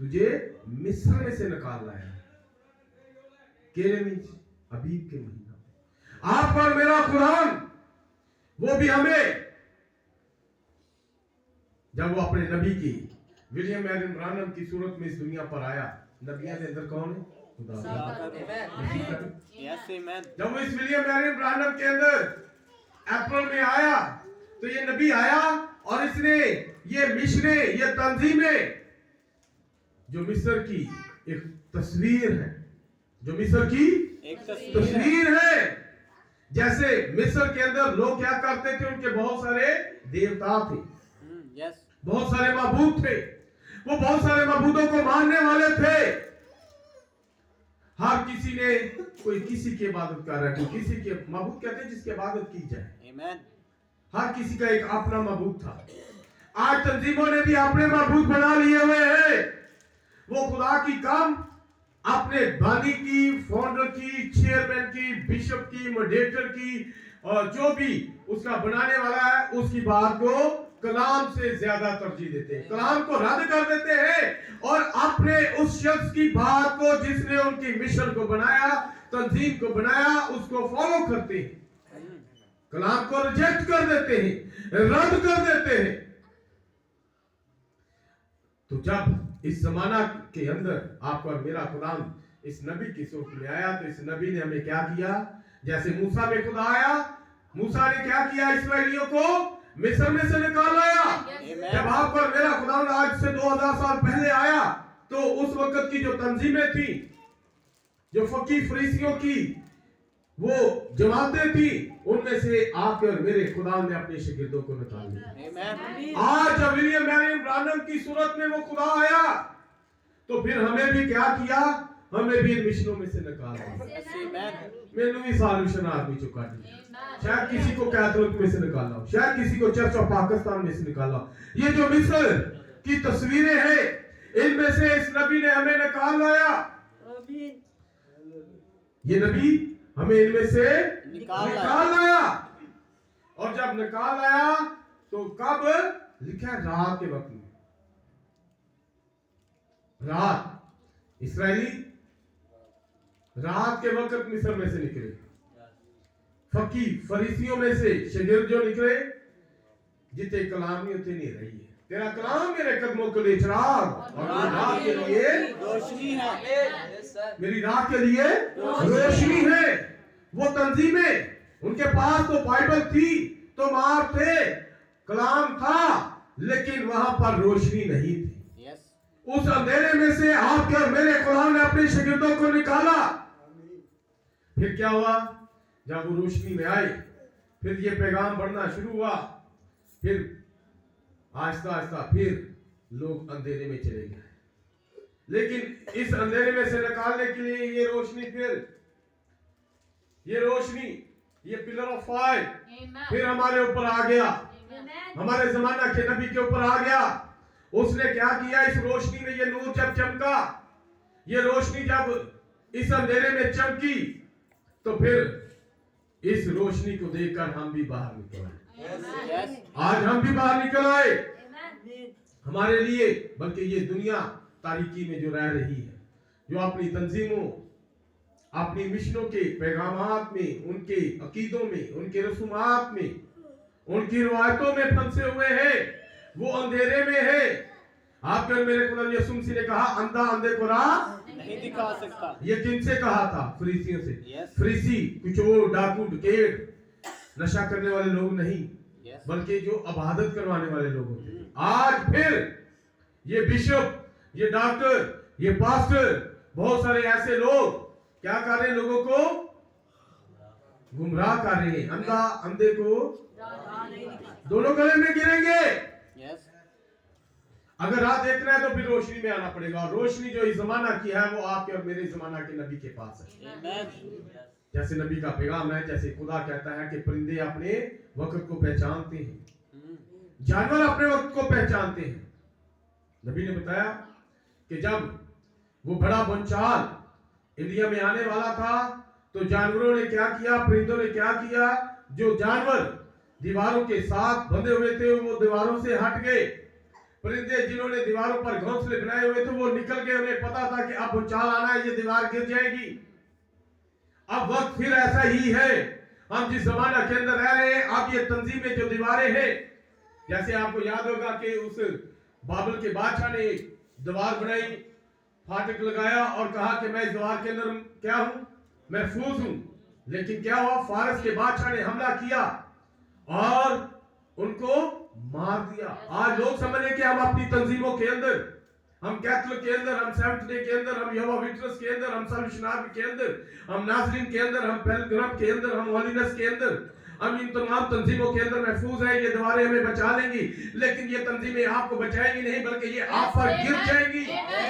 तुझे मिस्र में से निकाल लाया। केरे में अबीब के महीना में आप पर मेरा खुदावन वो भी हमें, जब वो अपने नबी की विलियम एलन ब्रानम की सूरत में इस दुनिया पर आया, नबियों के अंदर कौन है? खुदा। Yes amen. जब वो इस विलियम एलन ब्रानम के अंदर अप्रैल में आया तो ये नबी आया और इसने ये मिशने, ये तंजीमें जो मिस्र की एक तस्वीर है, जो मिस्र की एक तस्वीर है। जैसे मिस्र के अंदर लोग क्या करते थे, उनके बहुत सारे देवता थे, यस बहुत सारे माबूद थे, वो बहुत सारे माबूदों को मानने वाले थे। हर किसी ने कोई किसी की इबादत कर रहा है, कोई किसी के माबूद कहते हैं जिसकी इबादत की जाए। आमेन। हर किसी का एक अपना माबूद था। आज तंजीमों ने भी अपने माबूद बना लिए हुए हैं। वो खुदा की काम अपने बानी की, फाउंडर की, चेयरमैन की, बिशप की, मॉडरेटर की, और जो भी उसका बनाने वाला है उसकी बात को कलाम से ज्यादा तरजीह देते हैं, कलाम को रद्द कर देते हैं और अपने उस शख्स की बात को जिसने उनकी मिशन को बनाया, तंजीम को बनाया, उसको फॉलो करते हैं, कलाम को रिजेक्ट कर देते हैं, रद्द कर देते हैं। तो जब इस जमाना के अंदर आपका और मेरा खुदाम इस नबी की सूरत में आया, तो इस नबी ने हमें क्या किया? जैसे मूसा में खुदा आया, मूसा ने क्या किया? इस्राएलियों को मिस्र में से निकाल लाया। जब आप और मेरा खुदा आज से 2000 साल पहले आया, तो उस वक्त की जो तंजीमें थी, जो फकीह फरीसियों की वो जमातें थी, उनमें से आपके और मेरे खुदा ने अपने शागिर्दों को निकाल लिया। आज जब विलियम एलन ब्रानम की सूरत में वो खुदा आया, तो फिर हमें भी क्या किया? हमें भी इन मिशनों में से निकाल दिया। मैंने भी साल्वेशन आदमी चुका दी, शायद किसी को कैथोलिक में से निकाला हो, शायद किसी को चर्च ऑफ पाकिस्तान में से निकाला हो। ये जो मिस्र की तस्वीरें हैं, इनमें से इस नबी ने हमें निकाल लाया। ये नबी हमें इनमें से निकाल लाया। और जब निकाल लाया तो कब लिखा है? रात के वक्त में। रात इसराइली रात के वक्त मिस्र में से निकले, फकीर फरीसियों में से शागिर्द जो निकले, जिते कलाम नहीं उतनी नहीं रही है। तेरा कलाम मेरे कदमों के लिए चिराग और मेरी राह के लिए रोशनी है। Yes sir. मेरी राह के लिए रोशनी है। वो तंजीमें, उनके पास तो बाइबल थी, तो मार थे, कलाम था, लेकिन वहां पर रोशनी नहीं थी। यस। उस अंधेरे में से आपके और मेरे खुदा ने अपने शागिर्दों को निकाला। फिर क्या हुआ? जब वो रोशनी में आए, फिर ये पैगाम बढ़ना शुरू हुआ, फिर आहिस्ता आहिस्ता फिर लोग अंधेरे में चले गए। लेकिन इस अंधेरे में से निकालने के लिए ये रोशनी, फिर ये रोशनी, ये पिलर ऑफ फायर फिर हमारे ऊपर आ गया, हमारे जमाना के नबी के ऊपर आ गया। उसने क्या किया? इस रोशनी में ये नूर जब चमका, ये रोशनी जब इस अंधेरे में चमकी, तो फिर इस रोशनी को देखकर हम भी बाहर निकल आए। यस। आज हम भी बाहर निकल आए हमारे लिए, बल्कि ये दुनिया तारीकी में जो रह रही है, जो अपनी तंजीमों, अपनी मिशनों के पैगामात में, उनके अकीदों में, उनके रसूमात में, उनकी रिवायतों में फंसे हुए हैं, वो अंधेरे में है। आपके मेरे खुदा यीशु मसीह ने कहा, अंधा अंधे को राह नहीं दिखा सकता। ये किनसे कहा था? फरीसियों से। Yes. फरीसी कुछ और डाकू डकैत नशा करने वाले लोग नहीं, Yes. बल्कि जो इबादत करवाने वाले लोग होते हैं। आज फिर ये बिशप, ये डॉक्टर, ये पास्टर, बहुत सारे ऐसे लोग क्या कर रहे हैं? लोगों को गुमराह कर रहे हैं। अंधा अंधे को दोनों गले में गिरेंगे। यस। अगर राह देखना है तो फिर रोशनी में आना पड़ेगा, और रोशनी जो इस जमाना की है वो आपके और मेरे जमाना के नबी के पास है। आमीन। जैसे नबी का पैगाम है, जैसे खुदा कहता है कि परिंदे अपने वक्त को पहचानते हैं, जानवर अपने वक्त को पहचानते हैं। नबी ने बताया कि जब वो बड़ा भूचाल इंडिया में आने वाला था, तो जानवरों ने क्या किया, परिंदों ने क्या किया? जो जानवर दीवारों के साथ बंधे हुए थे वो दीवारों से हट गए। परिंदे जिन्होंने दीवारों पर घोंसले बनाए हुए थे वो निकल गए। उन्हें पता था कि अब भूचाल आना है, ये दीवार गिर जाएगी। अब वक्त फिर ऐसा ही है, हम जिस जमाना के अंदर रह रहे हैं, अब ये तंजीमें जो दीवारें हैं, जैसे आपको याद होगा कि उस बाबल के बादशाह ने दीवार बनाई, फाटक लगाया और कहा कि मैं इस दीवार के अंदर क्या हूं? महफूज हूं। लेकिन क्या हुआ? फारस के बादशाह ने हमला किया और उनको मार दिया। आज लोग समझ रहे कि हम अपनी तंजीमों के अंदर, हम कैथलिक के अंदर, हम सेवंथ डे के अंदर, हम यहोवा विटनेस के अंदर, हम साल्वेशन आर्मी के अंदर, हम नाजरीन के अंदर, हम पिलग्रिम के अंदर, हम होलीनेस के अंदर, हम इन तमाम तंजीमों के अंदर महफूज है। ये दीवारें हमें बचा लेंगी, लेकिन ये तंजीमें आपको बचाएंगी नहीं, बल्कि ये आप पर गिर जाएंगी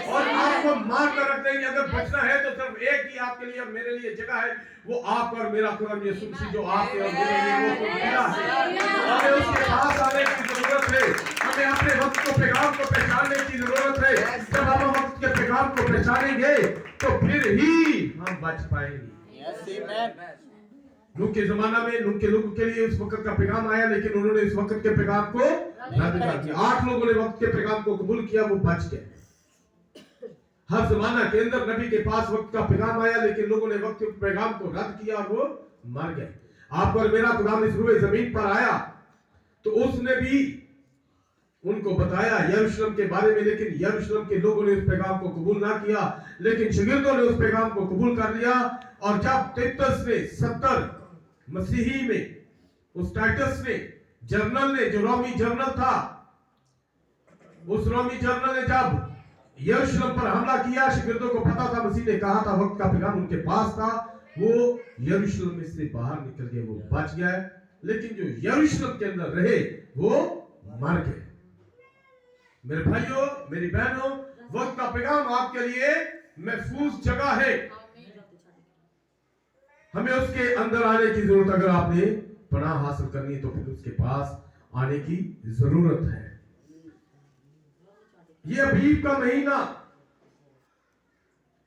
और आपको मार कर रख देंगी। अगर बचना है तो सिर्फ एक ही आपके लिए और मेरे लिए जगह है, वो आप और मेरा खुदा यीशु मसीह, जो आपके और मेरे लिए वो खुदा है। हमें उसके पास आने की जरूरत है, हमें अपने वक्त को पैगाम को पहचानने की जरूरत है। जब हम वक्त के पैगाम को पहचानेंगे तो फिर ही हम बच पाएंगे। यस। आमीन। नूह के जमाना में नूह के लोगों के लिए इस वक्त का पैगाम आया, लेकिन उन्होंने इस वक्त के पैगाम को रद्द कर दिया। 8 लोगों ने वक्त के पैगाम को कबूल किया, वो बच गए। हर जमाना के अंदर नबी के पास वक्त का पैगाम आया, लेकिन लोगों ने वक्त के पैगाम को रद्द किया और वो मर गए। आप और मेरा खुदा इस रूए जमीन पर आया तो उसने भी उनको बताया यरूशलेम के बारे में, लेकिन यरूशलेम के लोगों ने उस पैगाम को कबूल ना किया, लेकिन शागिर्दों ने उस पैगाम को कबूल कर लिया। और जब तितुस ने 70 मसीही में, उस टाइटस ने, जर्नल ने, जो रोमी जर्नल था, उस रोमी जर्नल ने जब यरूशलेम पर हमला किया, शागिर्दों को पता था, मसीह ने कहा था, वक्त का पैगाम उनके पास था, वो यरूशलेम में से बाहर निकल गए, वो बच गए। लेकिन जो यरूशलेम के अंदर रहे वो मर गए। मेरे भाइयों, मेरी बहनों, वक्त का पैगाम आपके लिए महफूज जगह है, हमें उसके अंदर आने की जरूरत। अगर आपने पनाह हासिल करनी है तो फिर उसके पास आने की जरूरत है। ये अबीब का महीना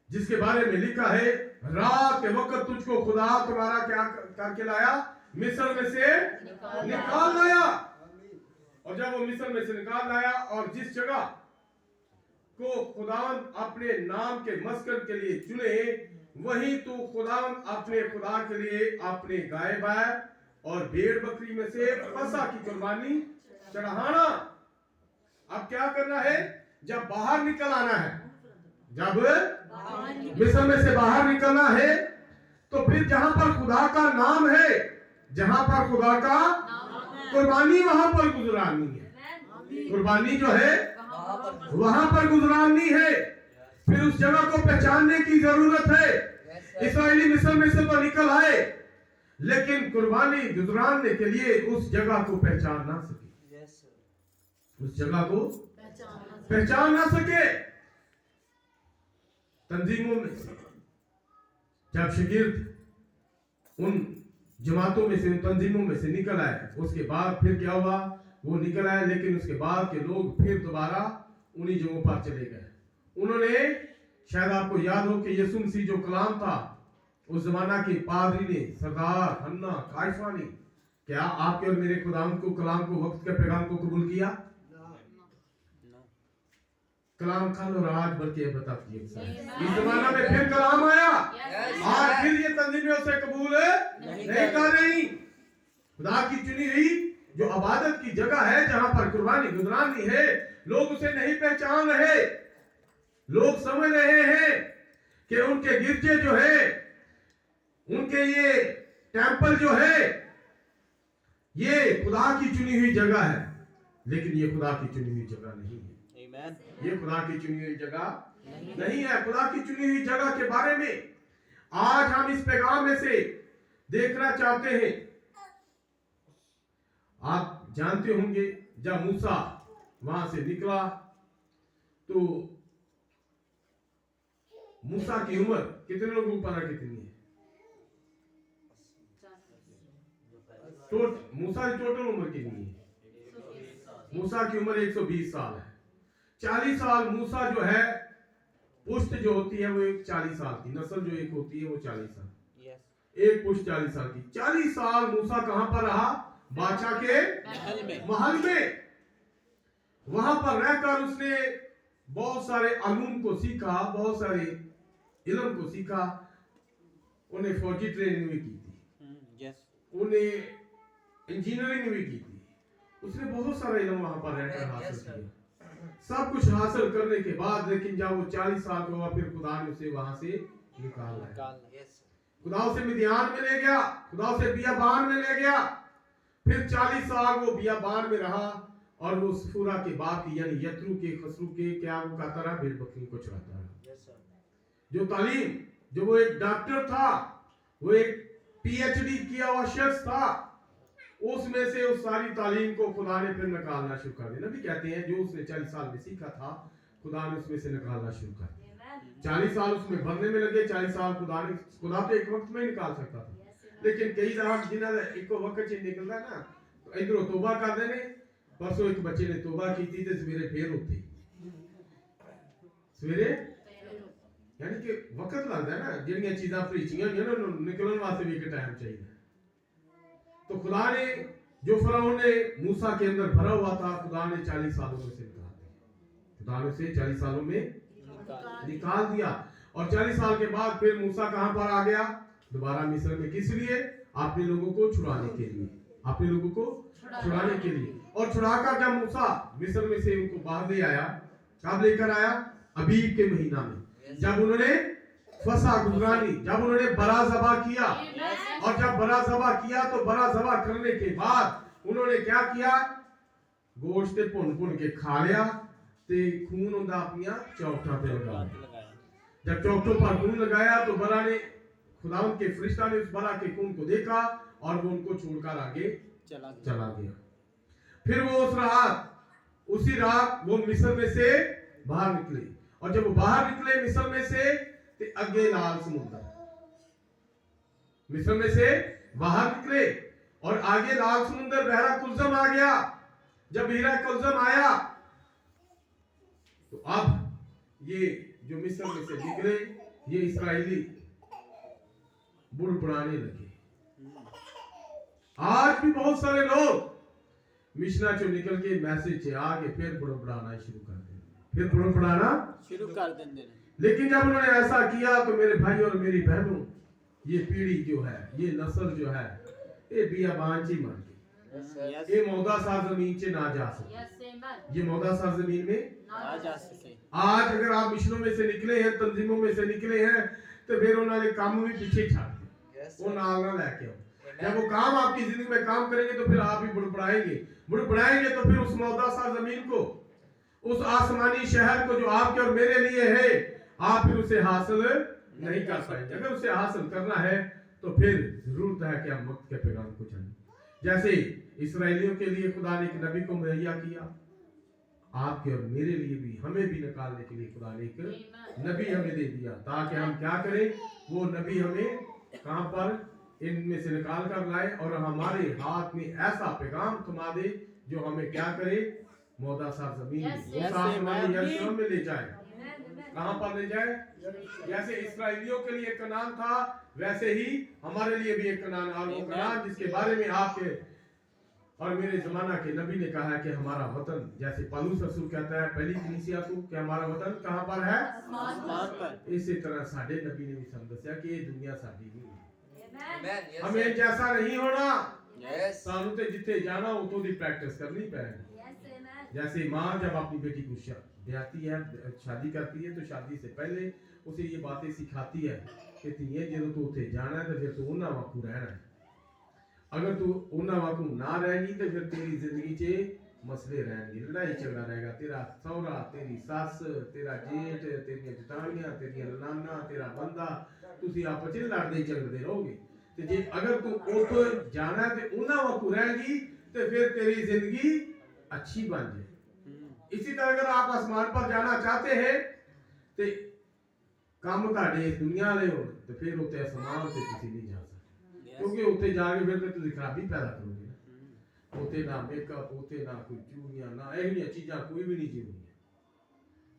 जिसके बारे में लिखा है, रात के वक्त तुझको खुदा तुम्हारा क्या करके लाया? मिस्र में से निकाल लाया। और जब वो मिस्र में से निकाल लाया और जिस जगह को खुदावंद अपने नाम के मस्कन के लिए चुने, वहीं तू खुदावंद अपने खुदा के लिए अपने गाय बैल और भेड़ बकरी में से फसह की कुर्बानी चढ़ाना। अब क्या करना है? जब बाहर निकल आना है, जब मिस्र में से बाहर निकलना है, तो फिर जहां पर खुदा का नाम है, जहां पर खुदा का कुर्बानी, वहां पर गुजरानी है। कुर्बानी जो है वहां पर गुजरानी है। फिर उस जगह को पहचानने की जरूरत है। इस्राएली मिस्र में से तो निकल आए, लेकिन कुर्बानी गुजराने के लिए उस जगह को पहचान ना सके, उस जगह को पहचान ना सके। तंजीमों में से जब शागिर्द उन जमातों में से, उन तंजीमों में से निकल आए, उसके बाद फिर क्या हुआ? वो निकल आए, लेकिन उसके बाद के लोग फिर दोबारा उन्हीं जगहों पर चले गए। उन्होंने, शायद आपको याद हो कि यीशु मसीह जो कलाम था, उस जमाना के पादरी ने, सरदार, हन्ना, कायफा ने, क्या आपके और मेरे कलाम को वक्त के पैगाम को कबूल किया? कलाम कल और आज बल्कि बताती है। इस जमाना में फिर कलाम आया, आज फिर ये तंजीमें उसे कबूल नहीं कर रही। खुदा की चुनी हुई जो इबादत की जगह है, जहां पर कुर्बानी गुजरानी है, लोग उसे नहीं पहचान रहे। लोग समझ रहे हैं कि उनके गिरजे जो है, उनके ये टेंपल जो है, ये खुदा की चुनी हुई जगह है, लेकिन ये खुदा की चुनी हुई जगह नहीं है। ये खुदा की चुनी हुई जगह नहीं है। खुदा की चुनी हुई जगह के बारे में आज हम इस पैगाम में से देखना चाहते हैं। आप जानते होंगे, जब मूसा वहां से निकला तो मूसा की उम्र कितने लोगों को पता कितनी है? मूसा की टोटल उम्र कितनी है? मूसा की उम्र 120 साल है। 40 साल मूसा जो है, पुष्ट जो होती है वो एक 40 साल की नस्ल जो एक होती है वो 40 साल, एक पुष्ट 40 साल की। 40 साल मूसा कहां पर रहा? बादशाह के महल में। वहां पर रहकर उसने बहुत सारे अलूम को सीखा, बहुत सारे इल्म को सीखा। उन्हें फौजी ट्रेनिंग भी की थी, उन्हें इंजीनियरिंग भी की थी। उसने बहुत सारा इल्म वहां पर रहकर हासिल किया। सब कुछ हासिल करने के बाद, लेकिन जब वो 40 साल का हुआ, फिर खुदा ने उसे वहां से निकाला। खुदा उसे मिद्यान में ले गया, खुदा उसे बियाबान में ले गया। फिर 40 साल वो बियाबान में रहा, और वो सफूरा के बाप यानी यत्रू के, खसरू के, क्या वो कहता रहा? भेड़ बकरी को चराता रहा। जो तालीम, जो वो एक डॉक्टर था, वो एक पीएचडी किया हुआ शख्स था, उसमें से उस सारी तालीम को खुदा ने फिर निकालना शुरू कर दिया। नबी कहते हैं जो उसने 40 साल में सीखा था, खुदा ने उसमें से निकालना शुरू कर दिया। 40 साल उसमें भरने में लगे। 40 साल खुदा तो एक वक्त में निकाल सकता था, लेकिन कई दफा जिन्हें एक वक्त से निकलता ना, तो इधर तौबा कर देने। परसों एक बच्चे ने तौबा की थी, तो सवेरे फिर उठी, सवेरे यानी कि वक्त लगता है ना, जिन्हें चीज़ां प्रीचिंग निकलने वास्ते भी एक टाइम चाहिए। तो खुदा ने, जो फराउन ने मूसा के अंदर भरा हुआ था, खुदा ने 40 सालों में से निकाल दिया। खुदा ने उसे 40 सालों में निकाल दिया। और 40 साल के बाद फिर मूसा कहां पर आ गया? दोबारा मिस्र में। किस लिए? अपने लोगों को छुड़ाने के लिए, अपने लोगों को छुड़ाने के लिए। और छुड़ाकर जब मूसा मिस्र में से उनको बाहर ले आया, कब लेकर आया? अबीब के महीना में, जब उन्होंने फसा गुजरानी, जब उन्होंने बरा ज़बा किया। और जब बरा ज़बा किया, तो बरा ज़बा करने के बाद उन्होंने क्या किया? गोश्त भुन के खा लिया, ते खून उनका अपनी चौखटा पे लगाया। जब चौखटों पर खून लगाया, तो बरा ने, खुदावंद के फरिश्ता ने उस बरा के खून को देखा, और वो उनको छोड़कर आगे चला गया। फिर वो उसी रात वो मिस्र में से बाहर निकले। और जब वो बाहर निकले मिस्र में से, तो अगे लाल समुद्र, मिस्र में से बाहर निकले और आगे लाल समुद्र, बहरा कुलजम आ गया। जब बहरा कुलजम आया, तो अब ये जो मिस्र में से निकले, ये इस्राएली बुड़बुड़ाने लगे। आज भी बहुत सारे लोग मिशना चो निकल के मैसेज से आगे फिर बुड़बुड़ाना शुरू कर देते, फिर बुड़बुड़ाना शुरू कर देंगे ने। लेकिन जब उन्होंने ऐसा किया तो मेरे भाई और मेरी बहनों, ये पीढ़ी जो है, ये नस्ल जो है, ये बियाबान ची मान गई। यस ये मौदा सरजमीन चे ना जा सकती। Yes, amen. ये मौदा सरजमीन में आ जा सके। आज अगर आप मिशनों में से निकले हैं, तंजीमों में से निकले हैं, तो फिर उन्होंने काम भी पीछे छाड़ दिया, वो नाल ना लेके आओ। जब वो काम आपकी जिंदगी में काम करेंगे तो फिर आप भी बुड़बुड़ाएंगे तो फिर उस मौदा सरजमीन को, उस आसमानी शहर को जो आपके और मेरे लिए है, आप फिर उसे हासिल नहीं कर पाएंगे। अगर उसे हासिल करना है तो फिर जरूरत है कि हम वक्त के पैगाम को जानें। जैसे इस्राएलियों के लिए खुदा ने एक नबी को मुहैया किया, आपके और मेरे लिए भी, हमें भी निकालने के लिए खुदा ने एक नबी हमें दे दिया, ताकि हम क्या करें, वो नबी हमें कहां पर इनमें से निकाल कर लाए और हमारे हाथ में ऐसा पैगाम थमा दे जो हमें क्या करे, मौदा सरजमीन Yes, उस आसमानी यरूशलेम में ले जाए। Amen, amen. कहां पर ले जाए? जैसे इस्राएलियों के लिए कनान था, वैसे ही हमारे लिए भी एक कनान, और वो कनान जिसके बारे में आपके और मेरे जमाना के नबी ने कहा है कि हमारा वतन, जैसे पौलुस रसूल कहता है पहली कलीसिया को कि हमारा वतन कहां पर है, आसमान पर। इसी तरह साडे नबी ने भी ਸਾਨੂੰ ਦੱਸਿਆ कि ये दुनिया साडी नहीं है, Amen. हमें जैसा नहीं होना, यस सानू ते जिथे जाना उतो दी प्रैक्टिस करनी पैगी। Yes, amen. जैसे माँ जब अपनी बेटी को ब्याहती है, शादी करती है, तो शादी से पहले उसे ये बातें सिखाती है कि धीए जो तू उथे जाना है तो फिर तू उन्हां वाकू रहना है। अगर तू उन्हां वाकू ना रहेगी तो फिर तेरी जिंदगी चे मसले रहेंगे, लड़ाई झगड़ा रहेगा, तेरा सौरा, तेरी सस, तेरा जेठ, तेरिया जठानियां, तेरिया ननाना, तेरा बंदा, तुसी आपस च लड़दे झगड़दे रहोगे। ते जे अगर तू उतो जाना है ते उन्हां वाकू रहेगी तो फिर तेरी जिंदगी अच्छी बन जाए। इसी तरह अगर आप आसमान पर जाना चाहते हैं तो काम ताड़े इस दुनिया वाले हो तो फिर उते आसमान से किसी नहीं जा सकते, क्योंकि उते जाके फिर तुम खराबी पैदा करोगे ना। उते ना मेकअप, उते ना कोई चूड़ियां, ना एहदियां चीजां कोई भी नहीं जीवनियां।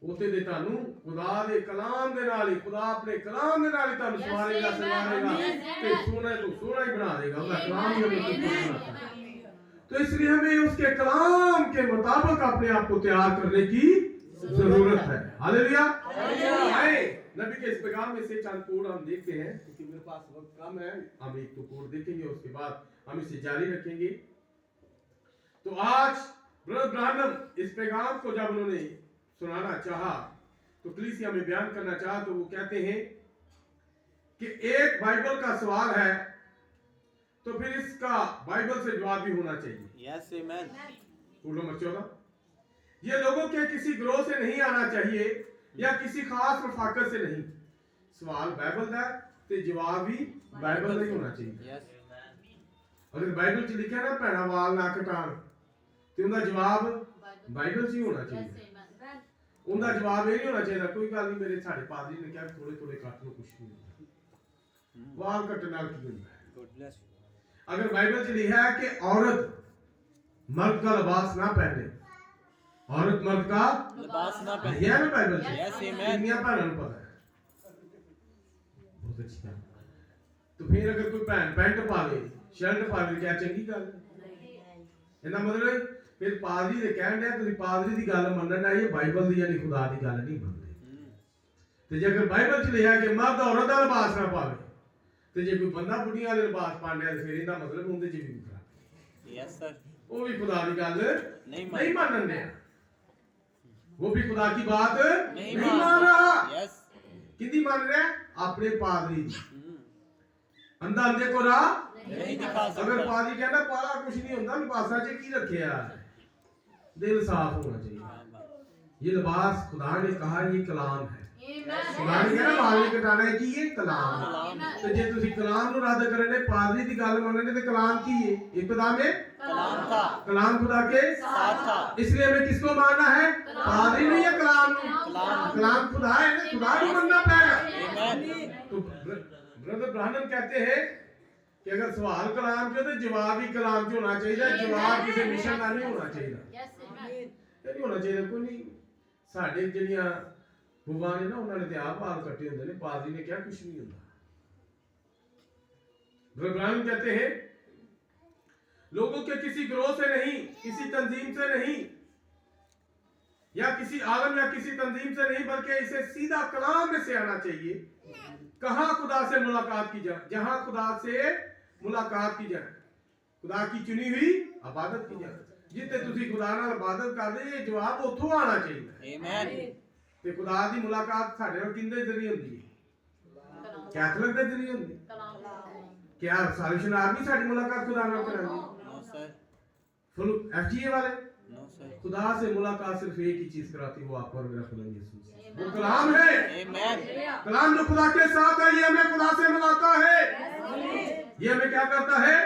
उते दे तानू खुदा दे कलाम दे नाल ही, खुदा अपने कलाम दे नाल ही तानू सवारेगा, सवारेगा ते सोने तो सोना ही बना देगा। उसका कलाम ही हमें कुछ बनाता है। तो इसलिए हमें उसके कलाम के मुताबिक अपने आप को तैयार करने की जरूरत है। हालेलुया। आए नबी के इस पैगाम में से चंद कोड हम देखते हैं, क्योंकि मेरे पास वक्त कम है। हम एक तो कोड देखेंगे, उसके बाद हम इसे जारी रखेंगे। तो आज ब्रदर ब्रानम इस पैगाम को जब उन्होंने सुनाना चाहा, तो कलीसिया में बयान करना चाहा, तो वो कहते हैं कि एक बाइबल का सवाल है तो फिर इसका बाइबल से जवाब भी होना चाहिए। Yes amen. कोड नंबर 14, ये लोगों के किसी ग्रोह से नहीं आना चाहिए या किसी खास रफाकत से नहीं। सवाल बाइबल का ते जवाब भी बाइबल नहीं होना चाहिए। यस अगर बाइबल च लिखा ना भैना वाल ना कटान, ते उनका जवाब बाइबल से ही होना चाहिए। Amen. उनका जवाब ये नहीं होना चाहिए कोई गल नहीं, मेरे साडे पादरी ने कहा थोड़े थोड़े काट लो, कुछ नहीं होता, वाल कटने नाल की होंदा है। God bless. अगर बाइबल च लिखा है कि औरत मर्द का लिबास ना पहने, औरत मर्द का लिबास ना पहने। है ना बाइबल च, यस आमेन। दुनिया भैनों को पता है। बहुत अच्छी बात। तो फिर अगर कोई भैन पैंट पावे, शर्ट पावे, क्या चंगी गल है? ਇਹਦਾ मतलब फिर पादरी दे कहण दे तुसीं पादरी दी गल मनण आए, बाइबल दी यानी खुदा दी गल नहीं मनदे। ते जे अगर बाइबल च लिखा कि मर्द औरत दा लिबास ना पावे, ते जे कोई बंदा बुढ़िया वाले लिबास पांडे ते फिर ਇਹਦਾ मतलब उनदे च भी खराब। Yes sir. वो भी खुदा की गल नहीं नहीं मानन दे, वो भी खुदा की बात नहीं नहीं मान रहा। यस। किदी मान रहा है? अपने पादरी दी। अंधा अंधे को राह नहीं दिखा अगर सकता। पादरी कहना पाला कुछ नहीं होता, लिबासा च की रखे यार, दिल साफ होना चाहिए। ये लिबास खुदा ने कहा ये कलाम है। खुदा ने कहा वाल नहीं कटाना है कि ये कलाम है। तो जे तुसी कलाम नु रद्द करने, पादरी दी गल मनने ते कलाम की है? एक खुदा में कलाम था, कलाम खुदा के साथ था। इसलिए हमें किसको मानना है? पादरी नहीं या कलाम नु? कलाम खुदा है ना, खुदा को मानना पड़ेगा। आमेन। तो ब्रदर ब्राह्मण कहते हैं कि अगर सवाल कलाम जो तो जवाब भी कलाम जो होना चाहिए, जवाब किसी मिशन का नहीं होना चाहिए। ਇਹ ਨਹੀਂ ਹੋਣਾ ਚਾਹੀਦਾ। ਕੋਈ ਨਹੀਂ, ਸਾਡੇ ਜਿਹੜੀਆਂ ਬੁਆ ਨੇ ਨਾ ਉਹਨਾਂ ਨੇ ਤੇ ਆਪ ਵਾਲ ਕੱਟੇ ਹੁੰਦੇ ਨੇ, ਪਾਦਰੀ ਨੇ ਕਿਹਾ ਕੁਝ ਨਹੀਂ ਹੁੰਦਾ। इब्राहिम कहते हैं लोगों के किसी ग्रोह से नहीं, किसी तंजीम से नहीं, या किसी आलम या किसी तंजीम से नहीं, बल्कि इसे सीधा कलाम में से आना चाहिए। कहां खुदा से मुलाकात की जाए? जहां खुदा से मुलाकात की जाए, खुदा की चुनी हुई इबादत की जाए। जिते तुसी खुदा नाल इबादत करदे, ये जवाब उथों आना चाहिए। आमीन। ते खुदा दी मुलाकात साडे नाल किंदे जरिए हुंदी है? कैथलिक दे जरिए हुंदी है। क्या साल्वेशन आर्मी साडी मुलाकात खुदा नाल करांदी? नो सर, फुल एफजीए वाले? No sir. खुदा से मुलाकात सिर्फ एक ही चीज कराती है, वो आपका और मेरा खुदा यीशु, वो कलाम है। आमीन। कलाम जो खुदा के साथ है, ये हमें खुदा से मिलाता है। ये हमें क्या करता है?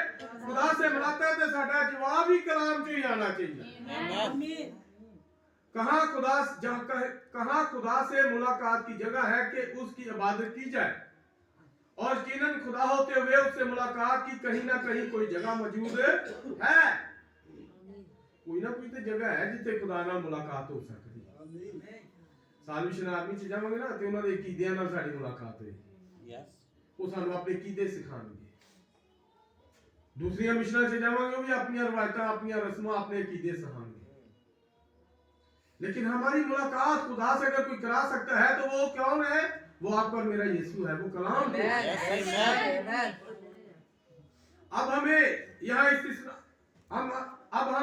खुदा से मिलाता है। तो साडा जवाब ही कलाम से ही आना चाहिए। आमीन। कहां खुदा से मुलाकात की जगह है कि उसकी इबादत की जाए, और यकीनन खुदा होते हुए उससे मुलाकात की कहीं ना कहीं कोई जगह मौजूद है। कोई ना कोई तो जगह है जिथे खुदा नाल मुलाकात हो सकती है। साल्वेशन आर्मी च जावांगे ना ते उन्हां दे कीदियां नाल साडी मुलाकात होएगी। यस। वो सानू अपने कीदे सिखाएंगे। दूसरी मिशनां च जावांगे, वो भी अपनी रवायतां, अपनी रस्मां, अपने कीदे सिखाएंगे। लेकिन हमारी मुलाकात खुदा से अगर कोई करा सकता है तो वो कौन है? वो आपका और मेरा यीशु है, वो कलाम है। यस आमीन। अब हमें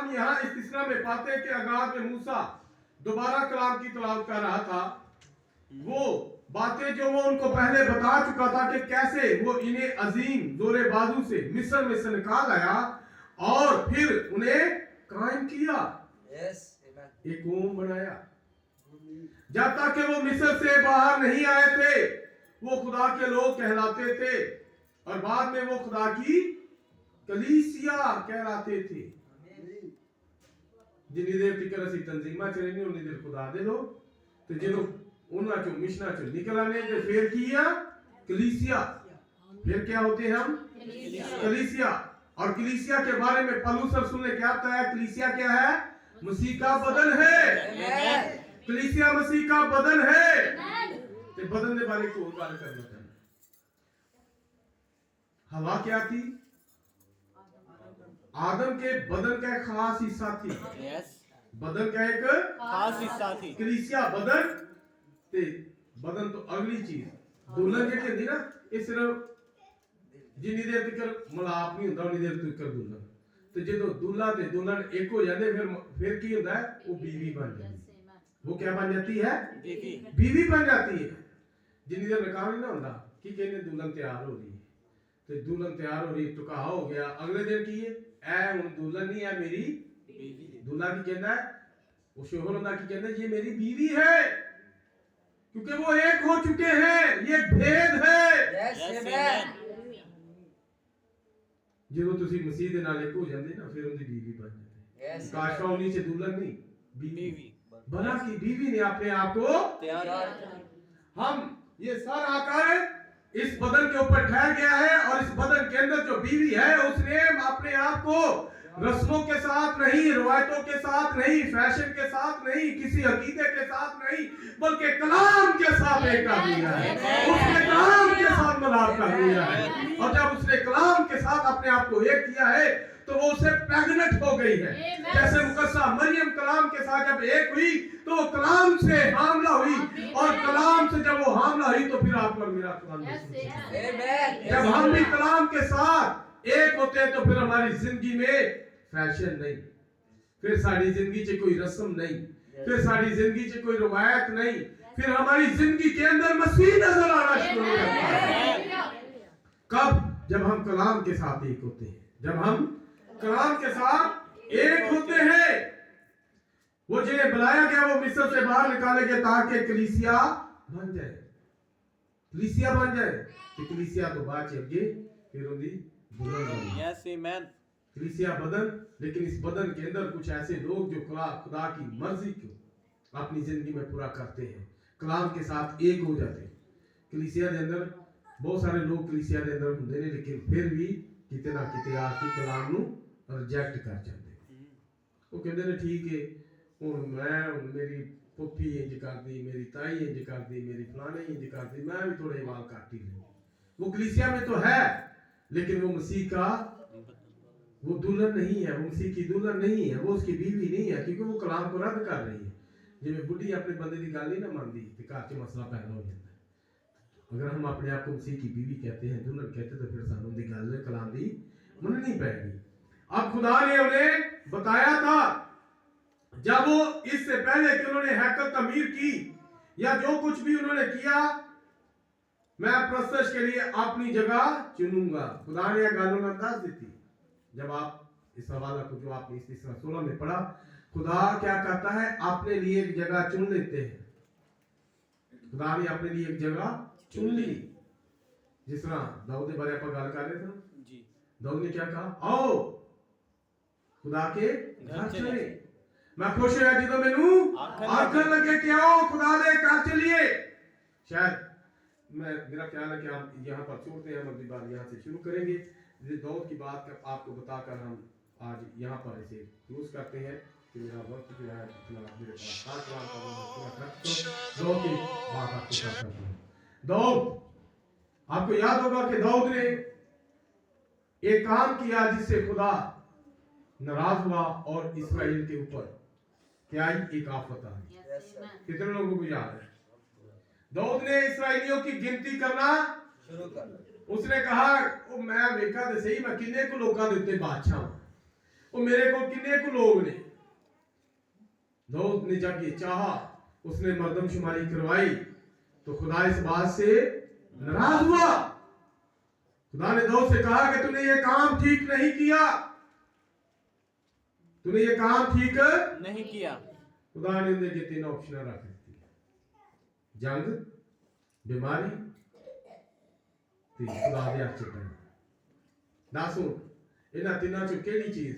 यहाँ इस्तिस्ना में पाते हैं कि आगाज में मूसा दोबारा कलाम की तलावत कर रहा था। वो बातें जो वो उनको पहले बता चुका था कि कैसे वो इन्हें अजीम जोरे बाजू से मिस्र में से निकाल आया और फिर उन्हें कायम किया, एक कौम बनाया। जब तक कि वो मिस्र से बाहर नहीं आए थे, वो खुदा के लोग कहलाते थे, और बाद में वो खुदा की कलीसिया कहलाते थे। जिन्नी देर तिकर असी तंजीमा च रहने, उन्नी देर खुदा दे लोग। तो जो उन्हां चो मिशना चो निकल आने, तो फिर किया कलीसिया। फिर क्या होते हैं हम? कलीसिया। और कलीसिया के बारे में पौलुस रसूल ने क्या बताया? कलीसिया क्या है? मसीह का बदन है। कलीसिया मसीह का बदन है। ते बदन के बारे को गल करना चाहता। हवा क्या थी? आदम के बदन का एक खास हिस्सा थी। यस। बदन का एक खास हिस्सा थी। कलीसिया बदन ते बदन तो अगली चीज। दुल्हन जी होंदी ना, ये सिर्फ जिन्नी देर तक मलाप नहीं होता उन्नी देर तक दुल्हन। तो जो दूल्हा ते दुल्हन एक हो जाते, फिर की होता है? वो बीवी बन जाती है। वो क्या बन जाती है? बीवी बन जाती है। जिन्नी देर निकाह नहीं ना होता कि कहने दुल्हन तैयार हो रही है, तो दुल्हन तैयार हो रही, टुका हो गया, अगले दिन की है ऐ हुन दुल्हन नहीं है मेरी बीवी। दूल्हा की कहना है, वो शोहर होता की कहना है ये मेरी बीवी है, क्योंकि वो एक हो चुके हैं। ये भेद है। जो तुसी मसीह दे नाल एक हो जांदे ना, फिर उनकी बीवी बन जाते। काशा उन्हीं से दुल्हन नहीं, बीवी बना की बीवी ने अपने आप को तैयार। हम ये सर आकर इस बदन के ऊपर ठहर गया है, और इस बदन के अंदर जो बीवी है उसने अपने आप को रस्मों के साथ नहीं, रवायतों के साथ नहीं, फैशन के साथ नहीं, किसी अकीदे के साथ नहीं, बल्कि कलाम के साथ एक कर लिया है। उसने कलाम के साथ मिलाप कर लिया है, और जब उसने कलाम के साथ अपने आप को एक किया है तो वो उससे प्रेग्नेंट हो गई है। जैसे मुकद्दसा मरियम कलाम के साथ जब एक हुई तो वो कलाम से हामला हुई, और कलाम से जब वो हामला हुई तो फिर आप और मेरा कलाम। जब हम भी कलाम के साथ एक होते हैं तो फिर हमारी जिंदगी में फैशन नहीं, फिर साड़ी जिंदगी से कोई रस्म नहीं, फिर साड़ी जिंदगी से कोई रवायत नहीं, फिर हमारी जिंदगी के अंदर मसीह नजर आना शुरू हो जाता है। कब? जब हम कलाम के साथ एक होते हैं, जब हम कलाम के साथ एक होते हैं। वो जिन्हें बुलाया गया वो मिस्र से बाहर निकाले गए ताकि कलीसिया बन जाए। कलीसिया बन जाए कि कलीसिया तो बाद चल गए, फिर उनकी दुल्हन बनी। यस आमीन। कलीसिया बदन, लेकिन इस बदन के अंदर कुछ ऐसे लोग जो खुदा की मर्जी को अपनी जिंदगी में पूरा करते हैं, कलाम के साथ एक हो जाते हैं। कलीसिया के अंदर बहुत सारे लोग कलीसिया के अंदर होंगे ने, लेकिन फिर भी किते ना किते आके कलाम नू रिजेक्ट कर जाते। वो कहते ने ठीक है, हुन मेरी पुप्पी इंज करदी, मेरी ताई इंज करदी, मेरी फलाने इंज करदी, मैं भी थोड़े वाल काट ही लूं। वो कलीसिया में तो है, लेकिन वो मसीह का वो दुल्हन नहीं है, वो मसीह की दुल्हन नहीं है, वो उसकी बीवी नहीं है, क्योंकि वो कलाम को रद्द कर रही है। जिवें बुढ़ी अपने बंदे की गल नहीं ना मानती तो घर च मसला पैदा हो जाता है। अगर हम अपने आप को मसीह की बीवी कहते हैं, दुल्हन कहते हैं, तो फिर सानू उनकी गल कलाम दी मननी पैगी। अब खुदा ने उन्हें बताया था जब वो इससे पहले कि उन्होंने हैकल तमीर की या जो कुछ भी उन्होंने किया, मैं प्रस्तुत के लिए अपनी जगह चुनूंगा। खुदा ने यह गल उन्हें अंदाज दी थी। जब आप इस हवाला को जो आपने इस 16 में पढ़ा, खुदा क्या करता है, अपने लिए एक जगह चुन लेते हैं। खुदा ने अपने लिए एक जगह चुन ली। जिस तरह दाऊद के बारे में गल कर रहे थे जी। दाऊद ने क्या कहा, आओ खुदा के घर चले। मैं खुश होया जो मैनू आखन लगे कि आओ खुदा दे घर चलिए। शायद मेरा ख्याल है कि आप यहाँ पर छोड़ते हैं, हम अगली बार यहाँ से शुरू करेंगे। दाऊद की बात आपको बताकर हम आज यहाँ पर इसे क्लोज करते हैं कि मेरा वक्त जो है इतना मेरे पास 7 बार का पूरा खर्च तो दाऊद की बात आपको करता हूँ। दाऊद, आपको याद होगा कि दाऊद ने एक काम किया जिससे खुदा नाराज हुआ और इस्राएल के ऊपर क्या एक आफत आई। कितने लोगों को याद है? दाऊद ने इस्राएलियों की गिनती करना शुरू कर। उसने कहा ओ मैं वेखा ते सही मैं किन्ने को लोकां दे उत्ते बादशाह हूं, ओ मेरे को किन्ने को लोग ने। दाऊद ने जब ये चाहा, उसने मर्दमशुमारी करवाई तो खुदा इस बात से नाराज हुआ। खुदा ने दाऊद से कहा कि तूने ये काम ठीक नहीं किया, तूने ये काम ठीक नहीं किया। खुदा ने उन्हें 3 ऑप्शन रख दी, जंग, बीमारी ते खुदा दे हथ च पैना। दस हुण इन्हां तिन्हां चों केड़ी चीज?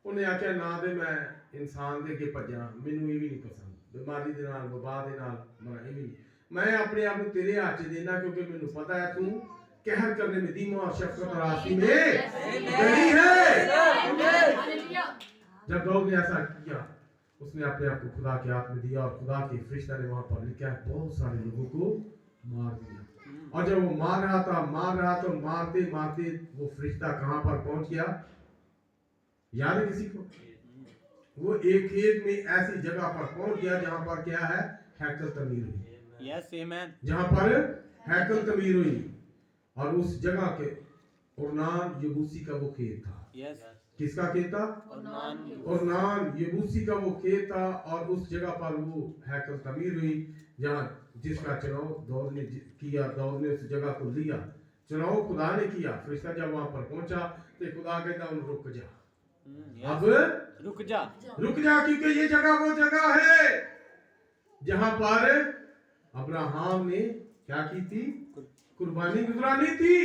उन्हें आख्या ना दे मैं इंसान दे अगे भज्जा, मैनू ये भी नहीं पसंद। बीमारी दे नाल, वबा दे नाल मैं ये भी नहीं, मैं अपने आप को तेरे हाथ च देना क्योंकि मैनू पता है तू कहर करने में धीमा और शफकत और आसी में बड़ी है। जब दाऊद ने ऐसा किया, उसने अपने आप को खुदा के हाथ में दिया और खुदा के फरिश्ता ने वहां पर लिखा है बहुत सारे लोगों को मार दिया। और जब वो मार रहा था मारते मारते वो फरिश्ता कहां पर पहुंच गया? याद है किसी को? वो एक खेत में ऐसी जगह पर पहुंच गया जहां पर क्या है? हैकल तमीर हुई। Yes amen. जहां पर हैकल तमीर हुई और उस जगह के ओरनान यबूसी का वो खेत था। यस। किसका खेत था? ओरनान यबूसी का वो खेत था और उस जगह पर वो हैकल तमीर हुई जहां जिसका चुनाव दाऊद ने किया। दाऊद ने उस जगह को लिया, चुनाव खुदा ने किया। फरिश्ता जब वहां पर पहुंचा तो खुदा कहता उन रुक जा, अब रुक जा क्योंकि ये जगह वो जगह है जहां पर अब्राहम ने क्या की थी? कुर्बानी गुजरानी थी।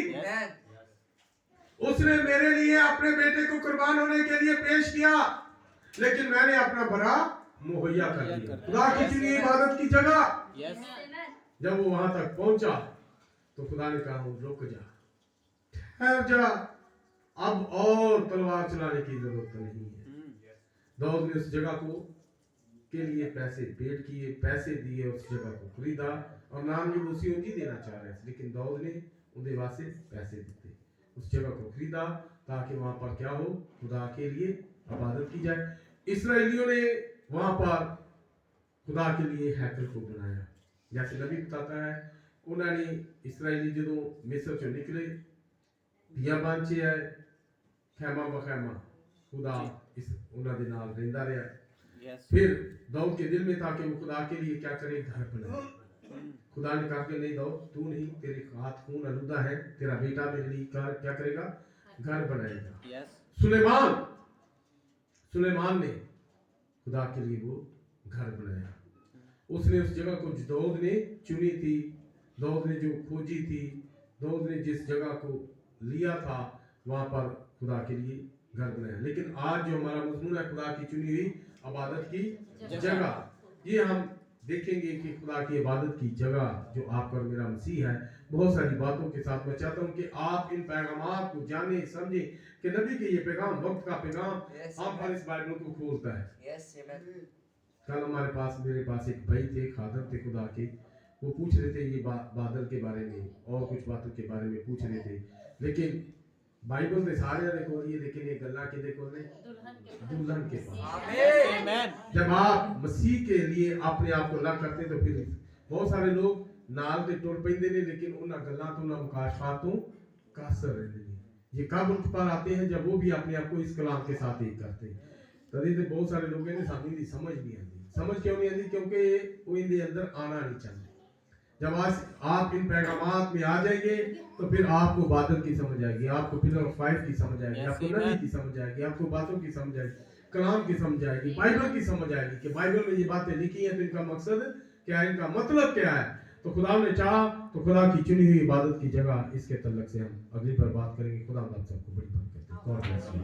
उसने मेरे लिए अपने बेटे को कुर्बान होने के लिए पेश किया, लेकिन मैंने अपना बरा मुहैया कर दिया। खुदा की चुनी इबादत की जगह। जब वो वहां तक पहुंचा तो खुदा ने कहा रुक जा, ठहर जा, अब और तलवार चलाने की जरूरत नहीं है। दाऊद ने उस जगह को के लिए पैसे पेड किए, पैसे दिए, उस जगह को खरीदा और नाम ये उसी उनकी देना चाह रहे थे, लेकिन दाऊद ने उनके वास्ते पैसे दिए, उस जगह को खरीदा ताकि वहां पर क्या हो? खुदा के लिए इबादत की जाए। इस्राएलियों ने वहां पर खुदा के लिए हैकल को बनाया। जैसे नबी बताता है, उन्होंने इस्राएली जो मिस्र चो निकले, बियाबान च है खैमा बखैमा, खुदा इस उन्होंने नाल रहंदा रहा। फिर दाऊद के दिल में था कि वो खुदा के लिए क्या करे? घर बनाए। खुदा ने कहा कि नहीं दाऊद, तू नहीं, तेरे हाथ खून आलूदा है, तेरा बेटा मेरे लिए क्या करेगा? घर बनाएगा। सुलेमान ने खुदा के लिए वो घर बनाया। उसने उस जगह को दाऊद ने चुनी थी, दाऊद ने जो खोजी थी, दाऊद ने जिस जगह को लिया था वहां पर खुदा के लिए घर बनाया। लेकिन आज जो हमारा मजमून है खुदा की चुनी हुई इबादत की जगह, ये हम देखेंगे कि खुदा की इबादत की जगह जो आपका और मेरा मसीह है, बहुत सारी बातों के साथ मैं चाहता हूँ कि आप इन पैगामात को जाने समझे कि नबी के ये पैगाम वक्त का पैगाम हम पर इस बाइबल को खोलता है। कल हमारे पास मेरे पास एक भाई थे, खादम थे खुदा के, वो पूछ रहे थे ये बादल के बारे में और कुछ बातों के बारे में पूछ रहे थे, लेकिन बाइबल ਦੇ ਸਾਰਿਆਂ ਦੇ ਕੋਲ ਹੀ ਹੈ, लेकिन ये गल्ला किहदे कोल ने? दुल्हन के पास। Amen. जब आप मसीह के लिए अपने आप को अलग करते तो फिर बहुत सारे लोग नाल ते टुर पैंदे ने, लेकिन उन्हां गल्लां तो उन्हां मुकाशफातों कासर रहंदे ने। ये कब उठ पर आते हैं? जब वो भी अपने आप को इस कलाम के साथ एक करते हैं। तभी तो बहुत सारे लोग ने सामने दी समझ नहीं आती। समझ क्यों नहीं आती? क्योंकि वो इनके अंदर आना नहीं चाहते। जब आज आप इन पैगामात में आ जाएंगे तो फिर आपको बादल की समझ आएगी, आपको पिलर ऑफ फायर की समझ आएगी, Yes, आपको amen. नबी की समझ आएगी, आपको बातों की समझ आएगी, कलाम की समझ आएगी, बाइबल की समझ आएगी कि बाइबल में ये बातें लिखी हैं तो इनका मकसद क्या है, इनका मतलब क्या है। तो खुदा ने चाहा तो खुदा की चुनी हुई इबादत की जगह इसके तल्लक से हम अगली बार बात करेंगे। खुदा आप सबको बड़ी बरकत दे। God bless you.